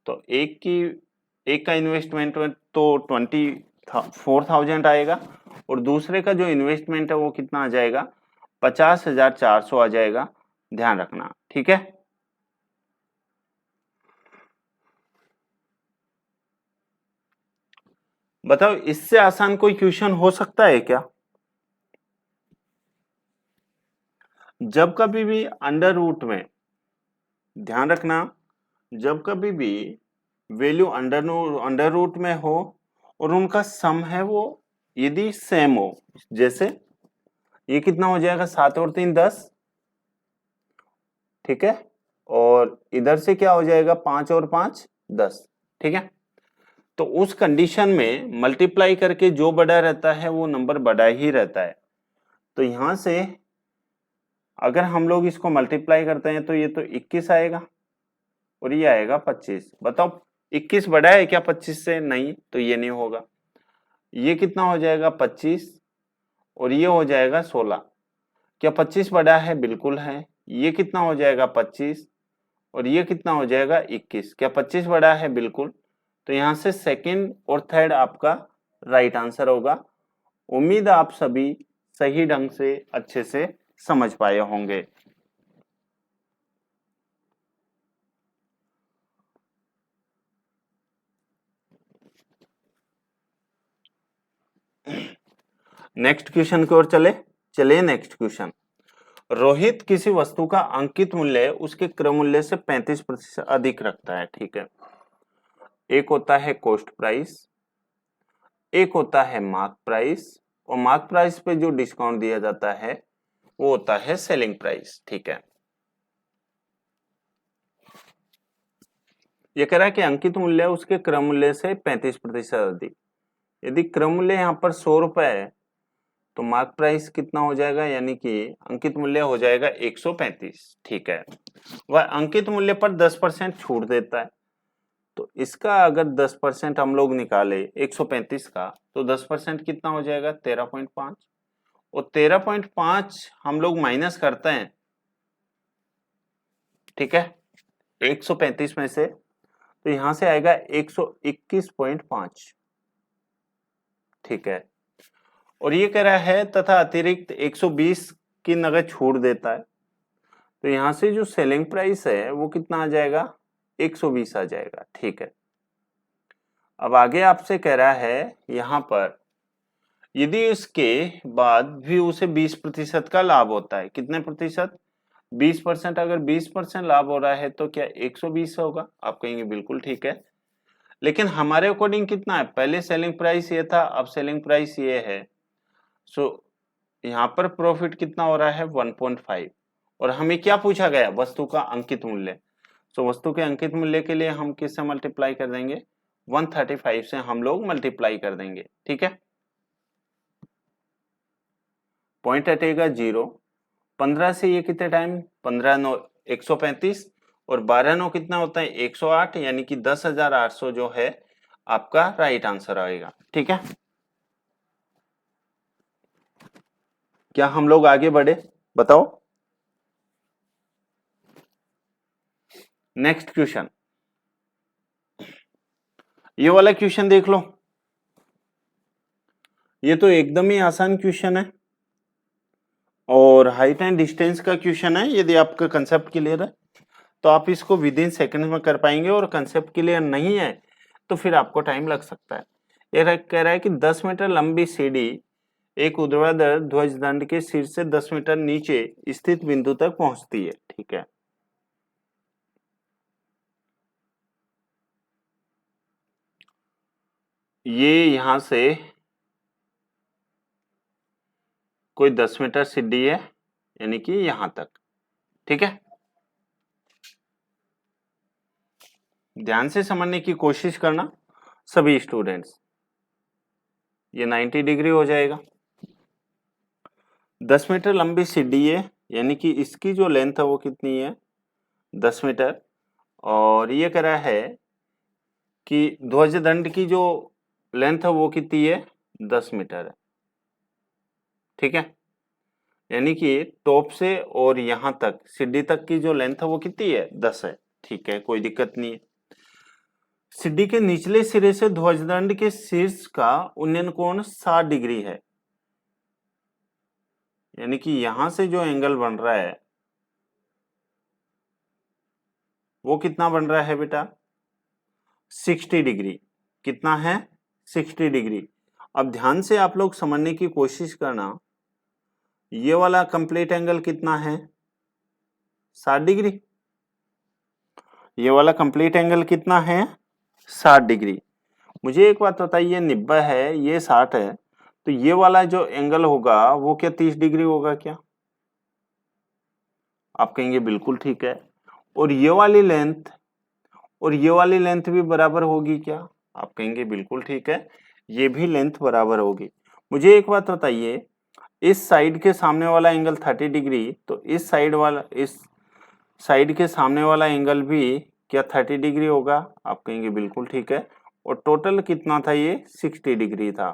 तो एक का इन्वेस्टमेंट तो 24,000 आएगा और दूसरे का जो इन्वेस्टमेंट है वो कितना आ जाएगा, 50,400 आ जाएगा, ध्यान रखना। ठीक है, बताओ इससे आसान कोई क्वेश्चन हो सकता है क्या? जब कभी भी अंडर रूट में, ध्यान रखना, जब कभी भी वैल्यू अंडर रूट में हो और उनका सम है वो यदि सेम हो, जैसे ये कितना हो जाएगा, 7 और 3 10, ठीक है, और इधर से क्या हो जाएगा, 5 और 5 10, ठीक है। तो उस कंडीशन में मल्टीप्लाई करके जो बड़ा रहता है वो नंबर बड़ा ही रहता है। तो यहां से अगर हम लोग इसको मल्टीप्लाई करते हैं तो ये तो 21 आएगा और ये आएगा 25। बताओ 21 बड़ा है क्या 25 से? नहीं, तो ये नहीं होगा। ये कितना हो जाएगा 25 और ये हो जाएगा 16। क्या 25 बड़ा है? बिल्कुल है। ये कितना हो जाएगा 25 और ये कितना हो जाएगा 21। क्या 25 बड़ा है? बिल्कुल। तो यहां से सेकंड और थर्ड आपका राइट आंसर होगा। उम्मीद आप सभी सही ढंग से अच्छे से समझ पाए होंगे। नेक्स्ट क्वेश्चन की ओर चले नेक्स्ट क्वेश्चन। रोहित किसी वस्तु का अंकित मूल्य उसके क्रय मूल्य से 35% अधिक रखता है। ठीक है, एक होता है कॉस्ट प्राइस, एक होता है मार्क प्राइस, और मार्क प्राइस पे जो डिस्काउंट दिया जाता है वो होता है सेलिंग प्राइस। ठीक है, ये कह रहा है कि अंकित मूल्य उसके क्रय मूल्य से 35% अधिक। यदि क्रय मूल्य यहाँ पर 100 रुपए है तो मार्क प्राइस कितना हो जाएगा, यानी कि अंकित मूल्य हो जाएगा 135। ठीक है, वह अंकित मूल्य पर 10% छूट देता है। तो इसका अगर 10% हम लोग निकाले 135 का, तो 10% कितना हो जाएगा 13.5, और 13.5 हम लोग माइनस करते हैं, ठीक है, 135 में से, तो यहां से आएगा 121.5। ठीक है, और ये कह रहा है तथा अतिरिक्त 120 की नगद छूट देता है। तो यहां से जो सेलिंग प्राइस है वो कितना आ जाएगा, 120 आ जाएगा। ठीक है, अब आगे आपसे कह रहा है यहां पर यदि इसके बाद भी उसे 20% का लाभ होता है। कितने प्रतिशत? 20%। अगर 20% लाभ हो रहा है तो क्या 120 होगा? आप कहेंगे बिल्कुल ठीक है, लेकिन हमारे अकॉर्डिंग कितना है, पहले सेलिंग प्राइस ये था, अब सेलिंग प्राइस ये है। सो यहाँ पर प्रॉफिट कितना हो रहा है 1.5, और हमें क्या पूछा गया, वस्तु का अंकित मूल्य। सो वस्तु के अंकित मूल्य के लिए हम किससे मल्टीप्लाई कर देंगे, 135 से हम लोग मल्टीप्लाई कर देंगे। ठीक है, पॉइंट हटेगा 0, 15 से ये कितने टाइम, 15 9 135, और 12 9 कितना होता है 108, यानी कि 10,800 जो है आपका राइट आंसर आएगा। ठीक है, क्या हम लोग आगे बढ़े? बताओ नेक्स्ट क्वेश्चन, ये वाला क्वेश्चन देख लो। ये तो एकदम ही आसान क्वेश्चन है और हाइट एंड डिस्टेंस का क्वेश्चन है। यदि आपका कंसेप्ट क्लियर है तो आप इसको विद इन सेकेंड में कर पाएंगे, और कंसेप्ट क्लियर नहीं है तो फिर आपको टाइम लग सकता है। ये कह रहा है कि 10 मीटर लंबी सीढ़ी एक ऊर्ध्वाधर ध्वज दंड के शीर्ष से 10 मीटर नीचे स्थित बिंदु तक पहुंचती है। ठीक है, ये यहां से कोई 10 मीटर सीढ़ी है, यानी कि यहां तक। ठीक है, ध्यान से समझने की कोशिश करना सभी स्टूडेंट्स। ये 90 डिग्री हो जाएगा। 10 मीटर लंबी सीढ़ी है, यानी कि इसकी जो लेंथ है वो कितनी है 10 मीटर, और ये कह रहा है कि ध्वज दंड की जो लेंथ है वो कितनी है 10 मीटर है। ठीक है, यानी कि टॉप से और यहां तक सीढ़ी तक की जो लेंथ है वो कितनी है 10 है। ठीक है, कोई दिक्कत नहीं है। सीढ़ी के निचले सिरे से ध्वजदंड के शीर्ष का उन्नयन कोण 60 डिग्री है, यानी कि यहां से जो एंगल बन रहा है वो कितना बन रहा है बेटा? 60 डिग्री। कितना है? 60 डिग्री। अब ध्यान से आप लोग समझने की कोशिश करना, ये वाला कंप्लीट एंगल कितना है? 60 डिग्री। ये वाला कंप्लीट एंगल कितना है? 60 डिग्री। मुझे एक बात बताइए, 90 है, ये 60 है, तो ये वाला जो एंगल होगा वो क्या 30 डिग्री होगा क्या? आप कहेंगे बिल्कुल ठीक है। और ये वाली लेंथ और ये वाली लेंथ भी बराबर होगी क्या? आप कहेंगे बिल्कुल ठीक है, ये भी लेंथ बराबर होगी। मुझे एक बात बताइए, इस साइड के सामने वाला एंगल 30 डिग्री, तो इस साइड के सामने वाला एंगल भी क्या 30 डिग्री होगा? आप कहेंगे बिल्कुल ठीक है। और टोटल कितना था? ये 60 डिग्री था।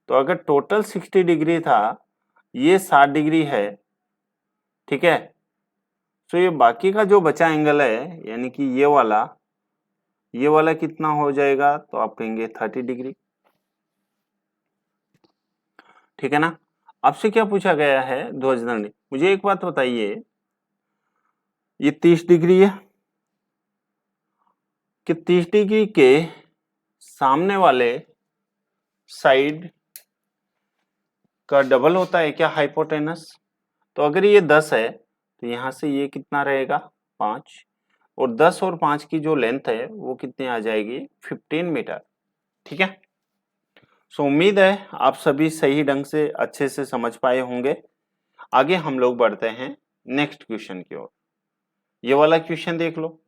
तो अगर टोटल 60 डिग्री था, ये 60 डिग्री है, ठीक है, तो ये बाकी का जो बचा एंगल है, यानी कि ये वाला कितना हो जाएगा? तो आप कहेंगे 30 डिग्री। ठीक है ना? आपसे क्या पूछा गया है? ध्वजदंड। मुझे एक बात बताइए, ये 30 डिग्री है कि 30 डिग्री के सामने वाले साइड का डबल होता है क्या हाइपोटेनस? तो अगर ये 10 है तो यहां से ये कितना रहेगा? 5। और 10 और 5 की जो लेंथ है वो कितनी आ जाएगी? 15 मीटर। ठीक है, सो उम्मीद है आप सभी सही ढंग से अच्छे से समझ पाए होंगे। आगे हम लोग बढ़ते हैं नेक्स्ट क्वेश्चन की ओर। ये वाला क्वेश्चन देख लो।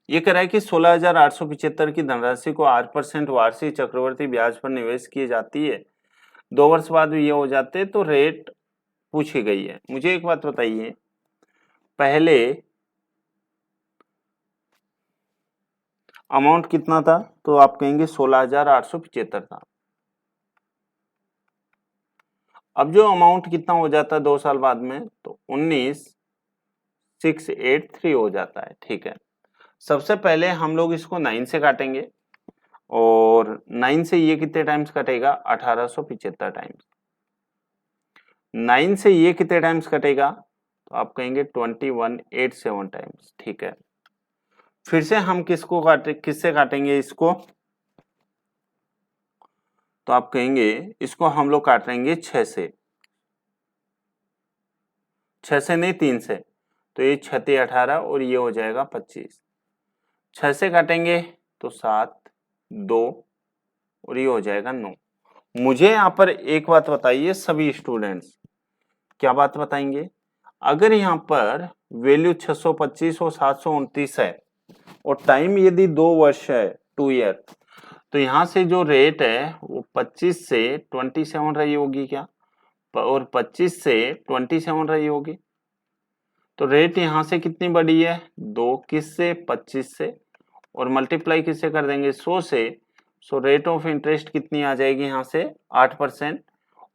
ये कह रहा है कि 16,875 की धनराशि को 8% वार्षिक चक्रवर्ती ब्याज पर निवेश की जाती है, 2 वर्ष बाद ये हो जाते तो रेट पूछी गई है। मुझे एक बात बताइए, पहले अमाउंट कितना था? तो आप कहेंगे 16,875 था। अब जो अमाउंट कितना हो जाता है 2 साल बाद में? तो 19,683 हो जाता है। ठीक है, सबसे पहले हम लोग इसको 9 से काटेंगे, और 9 से ये कितने टाइम्स कटेगा? 1875 टाइम्स। 9 से ये कितने टाइम्स कटेगा? तो आप कहेंगे 2187 टाइम्स। ठीक है, फिर से हम किससे काटेंगे इसको? तो आप कहेंगे इसको हम लोग काटेंगे 6 से। 6 से नहीं, 3 से। तो ये 6 × 18 और ये हो जाएगा 25। 6 से काटेंगे तो 7, 2 और ये हो जाएगा 9। मुझे यहाँ पर एक बात बताइए सभी स्टूडेंट्स, क्या बात बताएंगे? अगर यहाँ पर वैल्यू 625 और 729 है और टाइम यदि 2 वर्ष है, 2 ईयर, तो यहाँ से जो रेट है वो 25 से 27 रही होगी क्या? और 25 से 27 रही होगी, तो रेट यहाँ से कितनी बढ़ी है? 2 किससे? 25 से, और मल्टीप्लाई किससे कर देंगे? 100 से। सो रेट ऑफ इंटरेस्ट कितनी आ जाएगी यहाँ से? 8%।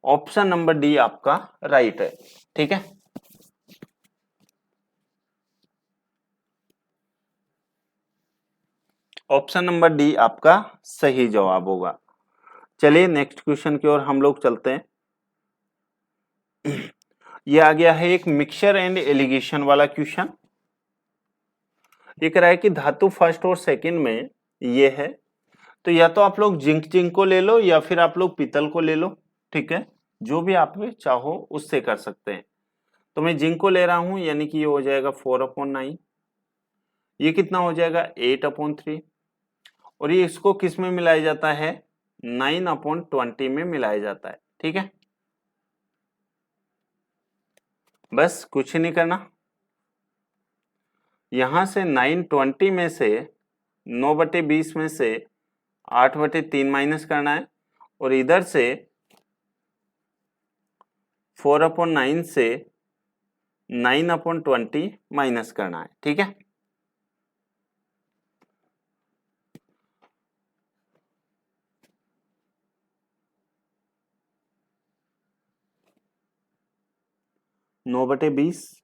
ऑप्शन नंबर डी आपका राइट है। ठीक है, ऑप्शन नंबर डी आपका सही जवाब होगा। चलिए नेक्स्ट क्वेश्चन की ओर हम लोग चलते हैं। ये आ गया है एक मिक्सचर एंड एलिगेशन वाला क्वेश्चन। ये कह रहा है कि धातु फर्स्ट और सेकंड में ये है, तो या तो आप लोग जिंक को ले लो या फिर आप लोग पीतल को ले लो। ठीक है, जो भी आप चाहो उससे कर सकते हैं। तो मैं जिंक को ले रहा हूं, यानी कि ये हो जाएगा 4/9। ये कितना हो जाएगा? 8/3। और ये इसको किस में मिलाया जाता है? 9/20 में मिलाया जाता है। ठीक है, बस कुछ नहीं करना। यहां से 9/20 में से 9/20 में से 8/3 माइनस करना है, और इधर से 4/9 से 9/20 माइनस करना है। ठीक है, नौ बटे 20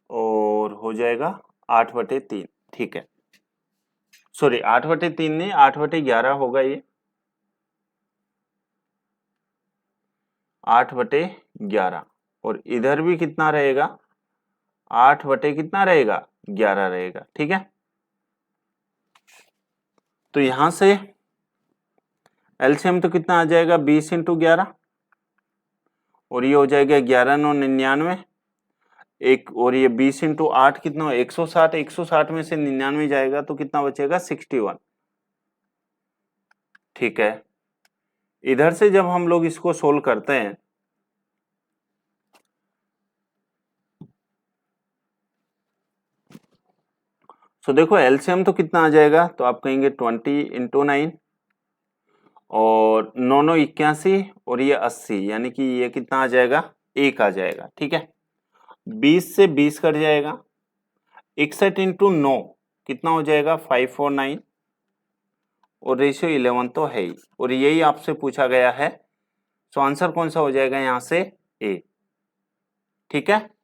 और हो जाएगा 8/3, ठीक है। सॉरी 8/3 नहीं, 8/11 होगा ये, 8/11। और इधर भी कितना रहेगा, 8/ कितना रहेगा, 11 रहेगा, ठीक है। तो यहां से एलसीएम तो कितना आ जाएगा, 20x11, और ये हो जाएगा 11×9 = 99, एक और ये 20x8 कितना, 160, 160 में से 99 जाएगा तो कितना बचेगा, 61, ठीक है। इधर से जब हम लोग इसको सोल्व करते हैं तो देखो एलसीएम तो कितना आ जाएगा, तो आप कहेंगे 20x9, और 9×9 = 81, और ये 80, यानी कि ये कितना आ जाएगा, 1 आ जाएगा, ठीक है। 20 से 20 कट जाएगा, 61×9 कितना हो जाएगा, 549, और रेशियो 11 तो है ही, और यही आपसे पूछा गया है। तो आंसर कौन सा हो जाएगा यहां से, ए, ठीक है।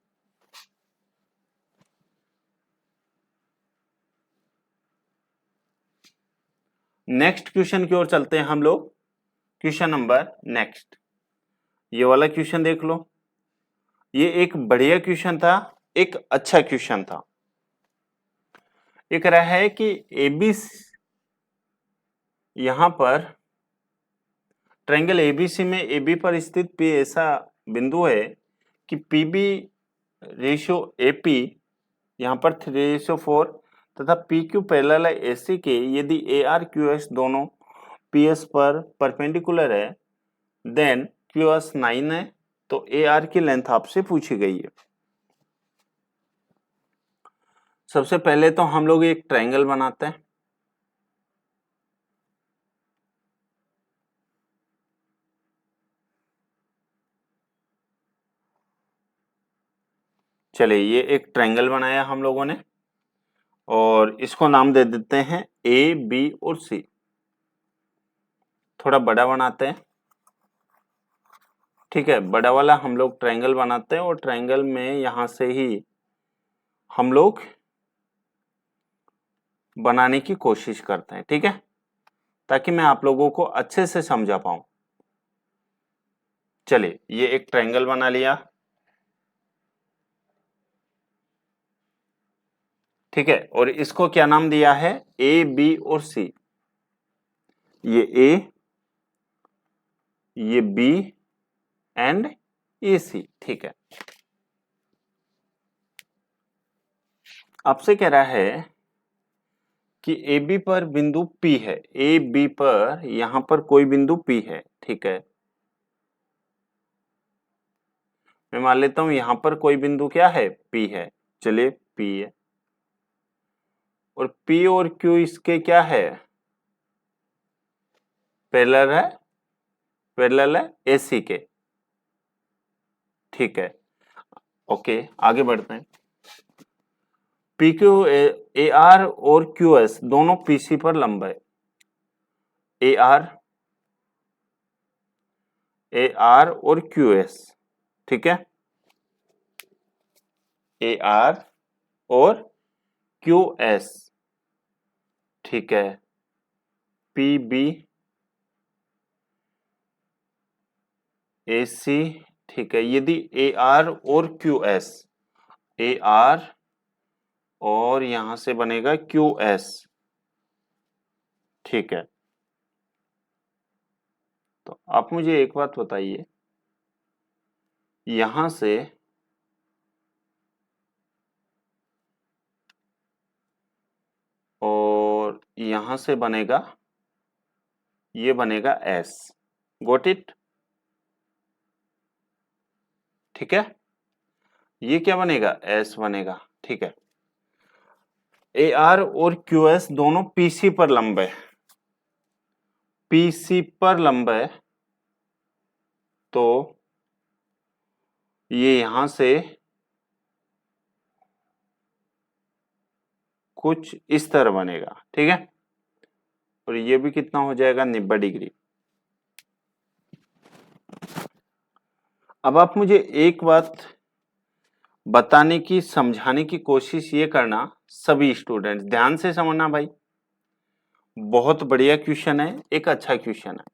नेक्स्ट क्वेश्चन की ओर चलते हैं हम लोग। क्वेश्चन नंबर नेक्स्ट, ये वाला क्वेश्चन देख लो। ये एक बढ़िया क्वेश्चन था, एक अच्छा क्वेश्चन था। ये कह रहा है कि एबी, यहां पर ट्रायंगल एबीसी में एबी पर स्थित पी ऐसा बिंदु है कि पीबी रेशियो एपी यहां पर 3:4 तथा पी क्यू पैरेलल है एसी के, यदि ए आर क्यू एस दोनों पी एस पर परपेंडिकुलर है, देन क्यू एस 9 है, तो ए आर की लेंथ आपसे पूछी गई है। सबसे पहले तो हम लोग एक ट्रायंगल बनाते हैं। चलिए ये एक ट्रायंगल बनाया हम लोगों ने, और इसको नाम दे देते हैं ए, बी और सी। थोड़ा बड़ा बनाते हैं, ठीक है। बड़ा वाला हम लोग ट्रायंगल बनाते हैं, और ट्रायंगल में यहां से ही हम लोग बनाने की कोशिश करते हैं, ठीक है, ताकि मैं आप लोगों को अच्छे से समझा पाऊं। चलिए ये एक ट्रायंगल बना लिया, ठीक है, और इसको क्या नाम दिया है, ए, बी और सी। ये ए, ये बी एंड ए सी, ठीक है। आपसे कह रहा है कि ए बी पर बिंदु P है, ए बी पर यहां पर कोई बिंदु P है, ठीक है। मैं मान लेता हूं यहां पर कोई बिंदु क्या है, P है, चलिए P है, और P और Q इसके क्या है, पैरेलल है, पैरेलल है AC के, ठीक है। ओके आगे बढ़ते हैं। पी क्यू ए आर और क्यू एस दोनों पीसी पर लंब है। ए आर और क्यू एस, ठीक है, ए आर और क्यू एस, ठीक है। पी बी ए सी, ठीक है। यदि ए आर और क्यू एस, ए आर और यहां से बनेगा क्यू एस, ठीक है। तो आप मुझे एक बात बताइए, यहां से और यहां से बनेगा, ये बनेगा एस, गोट इट, ठीक है। ये क्या बनेगा, एस बनेगा, ठीक है। ए आर और क्यू एस दोनों पीसी पर लंब है, पीसी पर लंब है, तो ये यहां से कुछ इस तरह बनेगा, ठीक है। और ये भी कितना हो जाएगा, 90 डिग्री। अब आप मुझे एक बात बताने की, समझाने की कोशिश ये करना, सभी स्टूडेंट्स ध्यान से समझना भाई। बहुत बढ़िया क्वेश्चन है, एक अच्छा क्वेश्चन है,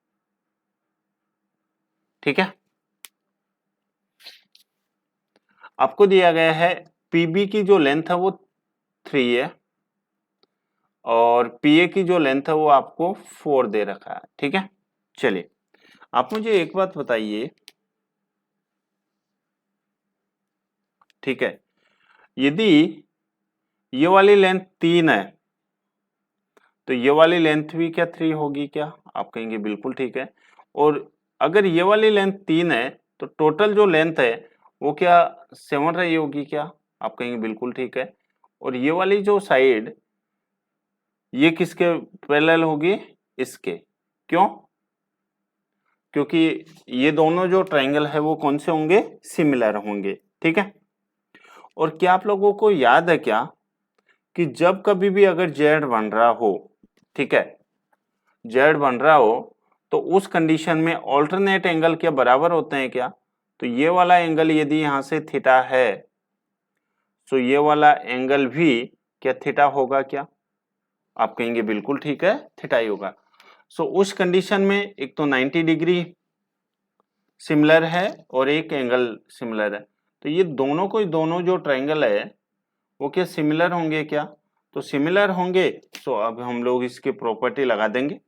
ठीक है। आपको दिया गया है पीबी की जो लेंथ है वो 3 है और पीए की जो लेंथ है वो आपको 4 दे रखा है, ठीक है। चलिए आप मुझे एक बात बताइए, ठीक है, यदि ये वाली लेंथ 3 है तो ये वाली लेंथ भी क्या 3 होगी क्या? आप कहेंगे बिल्कुल ठीक है। और अगर ये वाली लेंथ 3 है तो टोटल जो लेंथ है वो क्या 7 रही होगी क्या? आप कहेंगे बिल्कुल ठीक है। और ये वाली जो साइड, ये किसके पैरेलल होगी? इसके। क्यों? क्योंकि ये दोनों जो ट्रायंगल है वो कौन से होंगे? सिमिलर होंगे, ठीक है। और क्या आप लोगों को याद है क्या कि जब कभी भी अगर जेड बन रहा हो, ठीक है, जेड बन रहा हो तो उस कंडीशन में ऑल्टरनेट एंगल क्या बराबर होते हैं क्या? तो ये वाला एंगल यदि यहां से थीटा है तो ये वाला एंगल भी क्या थीटा होगा क्या? आप कहेंगे बिल्कुल ठीक है, थीटा ही होगा। सो उस कंडीशन में एक तो 90 डिग्री सिमिलर है और एक एंगल सिमिलर है, तो ये दोनों जो ट्रायंगल है वो क्या सिमिलर होंगे क्या? तो सिमिलर होंगे, तो अब हम लोग इसकी प्रॉपर्टी लगा देंगे,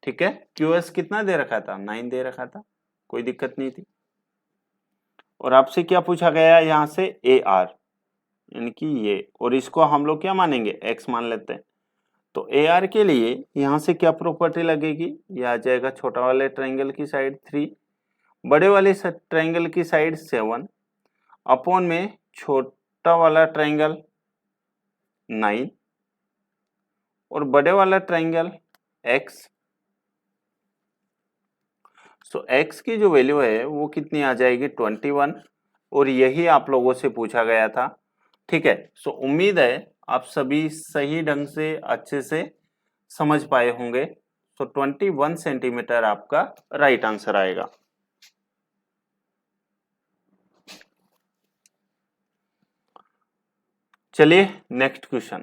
ठीक है। क्यूएस कितना दे रखा था? 9 दे रखा था, कोई दिक्कत नहीं थी। और आपसे क्या पूछा गया है यहाँ से? ए आर, यानी कि ये, और इसको हम लोग क्या मानेंगे? एक्स मान लेते हैं। तो ए आर के लिए यहाँ से क्या प्रॉपर्टी लगेगी? ये आ जाएगा छोटा वाले ट्रायंगल की साइड 3, बड़े वाले ट्रायंगल की साइड 7, अपॉन में छोटा वाला ट्रायंगल 9 और बड़े वाला ट्रायंगल x। सो x की जो वैल्यू है वो कितनी आ जाएगी? 21, और यही आप लोगों से पूछा गया था, ठीक है। सो उम्मीद है आप सभी सही ढंग से अच्छे से समझ पाए होंगे। सो 21 सेंटीमीटर आपका राइट आंसर आएगा। चलिए नेक्स्ट क्वेश्चन।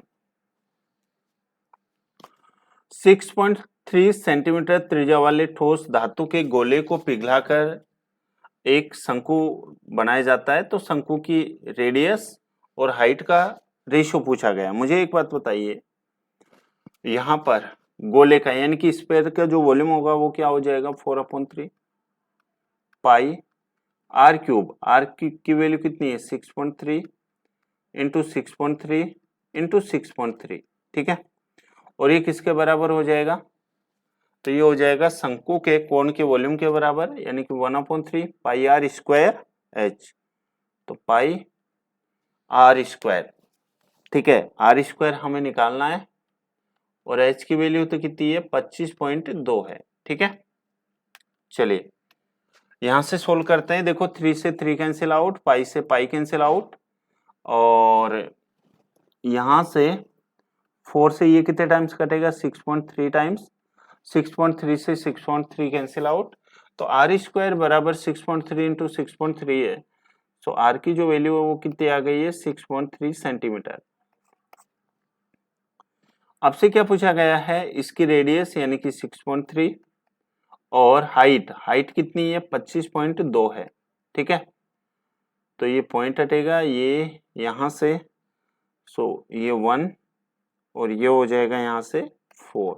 6.3 सेंटीमीटर त्रिज्या वाले ठोस धातु के गोले को पिघलाकर एक शंकु बनाया जाता है, तो शंकु की रेडियस और हाइट का रेशियो पूछा गया। मुझे एक बात बताइए, यहाँ पर गोले का यानी कि स्फीयर का जो वॉल्यूम होगा वो क्या हो जाएगा? 4/3 पाई आर क्यूब। आर की वैल्यू कितनी है? 6.3 इंटू 6.3 इंटू 6.3, ठीक है। और ये किसके बराबर हो जाएगा? तो ये हो जाएगा शंकु के कोण के वॉल्यूम के बराबर, यानी कि 1/3 पाई आर स्क्वायर एच। तो पाई आर स्क्वायर, ठीक है, आर स्क्वायर हमें निकालना है और एच की वैल्यू तो कितनी है? 25.2 है, ठीक है। चलिए यहां से सोल्व करते हैं। देखो 3 से 3 कैंसिल आउट, पाई से पाई कैंसिल आउट, और यहां से 4 से ये कितने टाइम्स कटेगा? 6.3 टाइम्स, 6.3 से 6.3 कैंसिल आउट, तो आर स्क्वायर बराबर 6.3 इंटू 6.3 है। सो आर की जो वैल्यू है वो कितनी आ गई है? 6.3 सेंटीमीटर। आपसे क्या पूछा गया है? इसकी रेडियस यानी कि 6.3 और हाइट कितनी है? 25.2 है, ठीक है। तो ये पॉइंट हटेगा ये यहां से, सो ये 1 और ये हो जाएगा यहाँ से 4,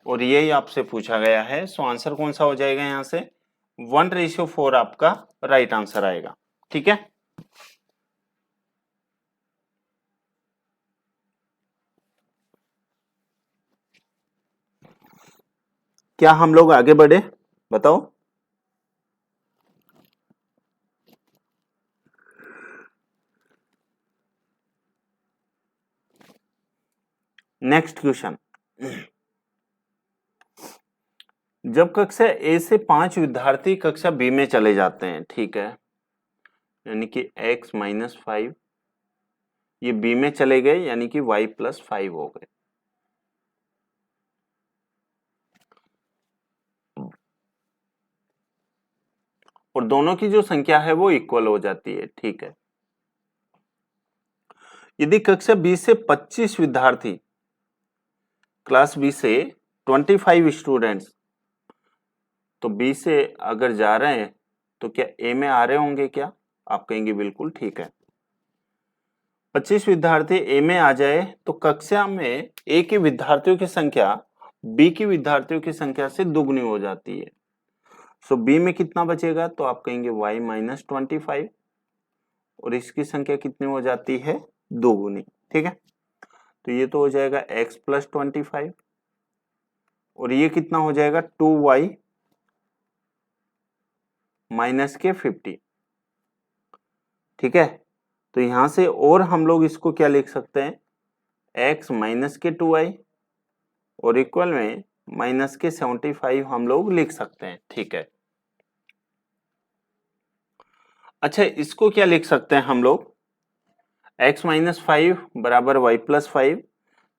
और यही आपसे पूछा गया है। सो आंसर कौन सा हो जाएगा? यहाँ से 1:4 आपका राइट आंसर आएगा, ठीक है। क्या हम लोग आगे बढ़े? बताओ। Next question. जब कक्षा ए से 5 विद्यार्थी कक्षा बी में चले जाते हैं, ठीक है, यानी कि x-5 ये बी में चले गए, यानी कि y+5 हो गए। और दोनों की जो संख्या है वो इक्वल हो जाती है। ठीक है, यदि कक्षा 20 से 25 विद्यार्थी, क्लास 20 से 25 स्टूडेंट्स, तो 20 से अगर जा रहे हैं तो क्या ए में आ रहे होंगे क्या? आप कहेंगे बिल्कुल ठीक है। 25 विद्यार्थी ए में आ जाए तो कक्षा में ए के विद्यार्थियों की संख्या बी के विद्यार्थियों की संख्या से दुगनी हो जाती है। सो बी में कितना बचेगा? तो आप कहेंगे y माइनस 25 और इसकी संख्या कितनी हो जाती है? दोगुनी। ठीक है, तो ये तो हो जाएगा x प्लस 25 और ये कितना हो जाएगा? 2y माइनस के 50। ठीक है, तो यहां से और हम लोग इसको क्या लिख सकते हैं? x माइनस के 2y और इक्वल में माइनस के 75 हम लोग लिख सकते हैं। ठीक है, अच्छा इसको क्या लिख सकते हैं हम लोग? x माइनस 5 बराबर y प्लस 5,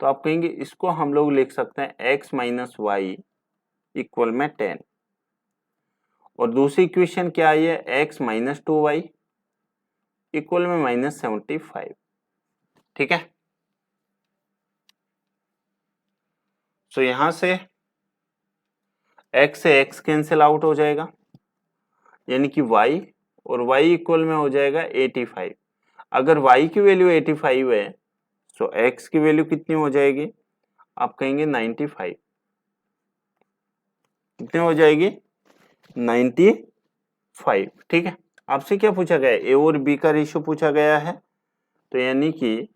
तो आप कहेंगे इसको हम लोग लिख सकते हैं x माइनस वाई इक्वल में 10 और दूसरी इक्वेशन क्या आई है? x माइनस 2y इक्वल में माइनस 75। ठीक है, तो यहां से x से x कैंसिल आउट हो जाएगा, यानी कि y और y इक्वल में हो जाएगा 85। अगर y की वैल्यू 85 है तो x की वैल्यू कितनी हो जाएगी? आप कहेंगे 95। कितनी हो जाएगी? 95। ठीक है, आपसे क्या पूछा गया है? ए और बी का रेशियो पूछा गया है, तो यानी कि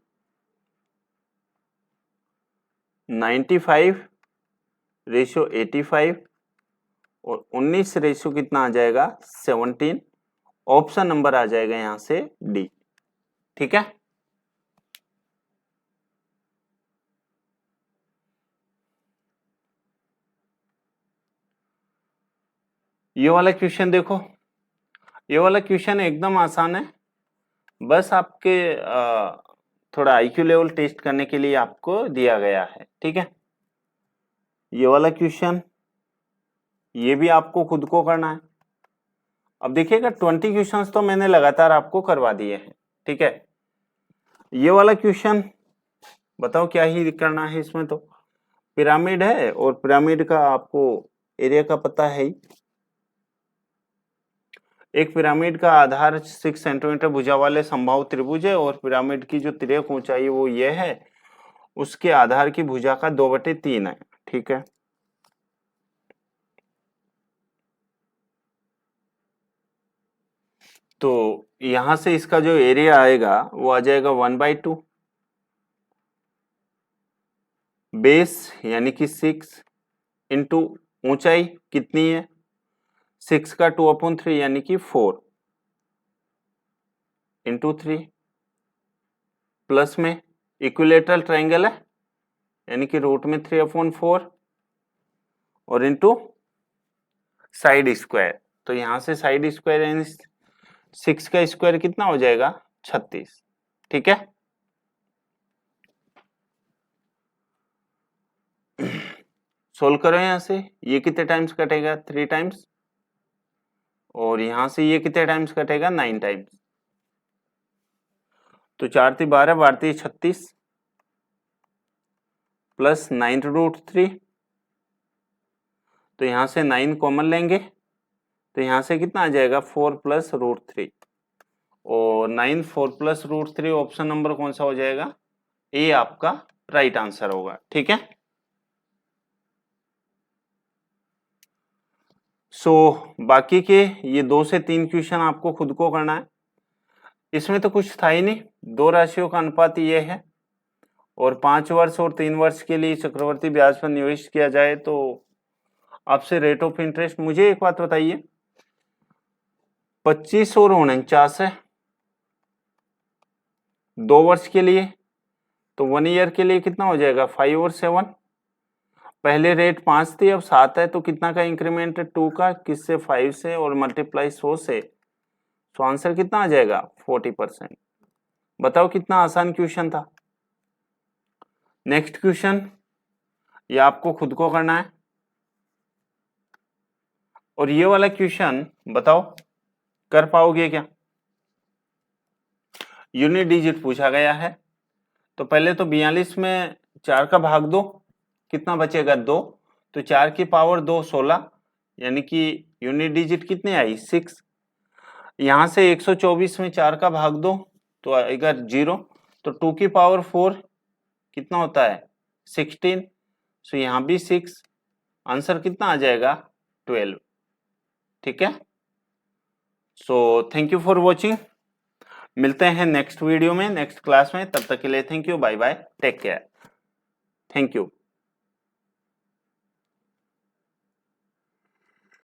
95 रेशियो 85 और 19 रेशियो कितना आ जाएगा? 17। ऑप्शन नंबर आ जाएगा यहां से डी। ठीक है, ये वाला क्वेश्चन देखो, ये वाला क्वेश्चन एकदम आसान है, बस आपके थोड़ा आईक्यू लेवल टेस्ट करने के लिए आपको दिया गया है। ठीक है, ये वाला क्वेश्चन ये भी आपको खुद को करना है। अब देखिएगा 20 क्वेश्चंस तो मैंने लगातार आपको करवा दिए हैं। ठीक है, ये वाला क्वेश्चन बताओ क्या ही करना है इसमें? तो पिरामिड है और पिरामिड का आपको एरिया का पता है ही। एक पिरामिड का आधार 6 सेंटीमीटर भुजा वाले समबाहु त्रिभुज है और पिरामिड की जो तिर्यक ऊंचाई वो ये है, उसके आधार की भुजा का 2/3 है। ठीक है, तो यहां से इसका जो एरिया आएगा वो आ जाएगा 1/2। बेस यानी कि 6 इंटू ऊंचाई कितनी है? 6 का 2/3 यानी कि 4 इंटू 3 प्लस में इक्विलेटरल ट्राइंगल है यानी कि रूट में 3/4 और इंटू साइड स्क्वायर, तो यहां से साइड स्क्वायर यानी 6 का स्क्वायर कितना हो जाएगा? 36। ठीक है, सोल्व करो यहां से, ये कितने टाइम्स कटेगा? 3 टाइम्स और यहां से ये कितने टाइम्स कटेगा? 9 टाइम्स। तो 4 3 12 12 3 36 प्लस 9√3, तो यहां से 9 कॉमन लेंगे तो यहां से कितना आ जाएगा? 4 प्लस √3 और 9 4 प्लस √3 ऑप्शन नंबर कौन सा हो जाएगा? ए आपका राइट आंसर होगा। ठीक है, सो बाकी के ये 2 से 3 क्वेश्चन आपको खुद को करना है। इसमें तो कुछ था ही नहीं, दो राशियों का अनुपात ये है और 5 वर्ष और 3 वर्ष के लिए चक्रवर्ती ब्याज पर निवेश किया जाए तो आपसे रेट ऑफ इंटरेस्ट, मुझे एक बात बताइए, 25 और 49 है 2 वर्ष के लिए, तो 1 ईयर के लिए कितना हो जाएगा? 5 और 7। पहले रेट 5 थी अब 7 है, तो कितना का इंक्रीमेंट है? 2 का, किससे? 5 से और मल्टीप्लाई 100 से, तो आंसर कितना आ जाएगा? 40%। बताओ कितना आसान क्वेश्चन था। नेक्स्ट क्वेश्चन ये आपको खुद को करना है और ये वाला क्वेश्चन बताओ कर पाओगे क्या? यूनिट डिजिट पूछा गया है, तो पहले तो 42 में 4 का भाग दो, कितना बचेगा 2, तो 4 की पावर 2 16, यानी कि यूनिट डिजिट कितनी आई 6। यहाँ से 124 में 4 का भाग दो तो आएगा 0, तो 2 की पावर 4 कितना होता है 16, सो यहाँ भी 6, आंसर कितना आ जाएगा 12। ठीक है, so thank you for watching, मिलते हैं नेक्स्ट वीडियो में, नेक्स्ट क्लास में, तब तक के लिए thank you, bye bye, take care, thank you.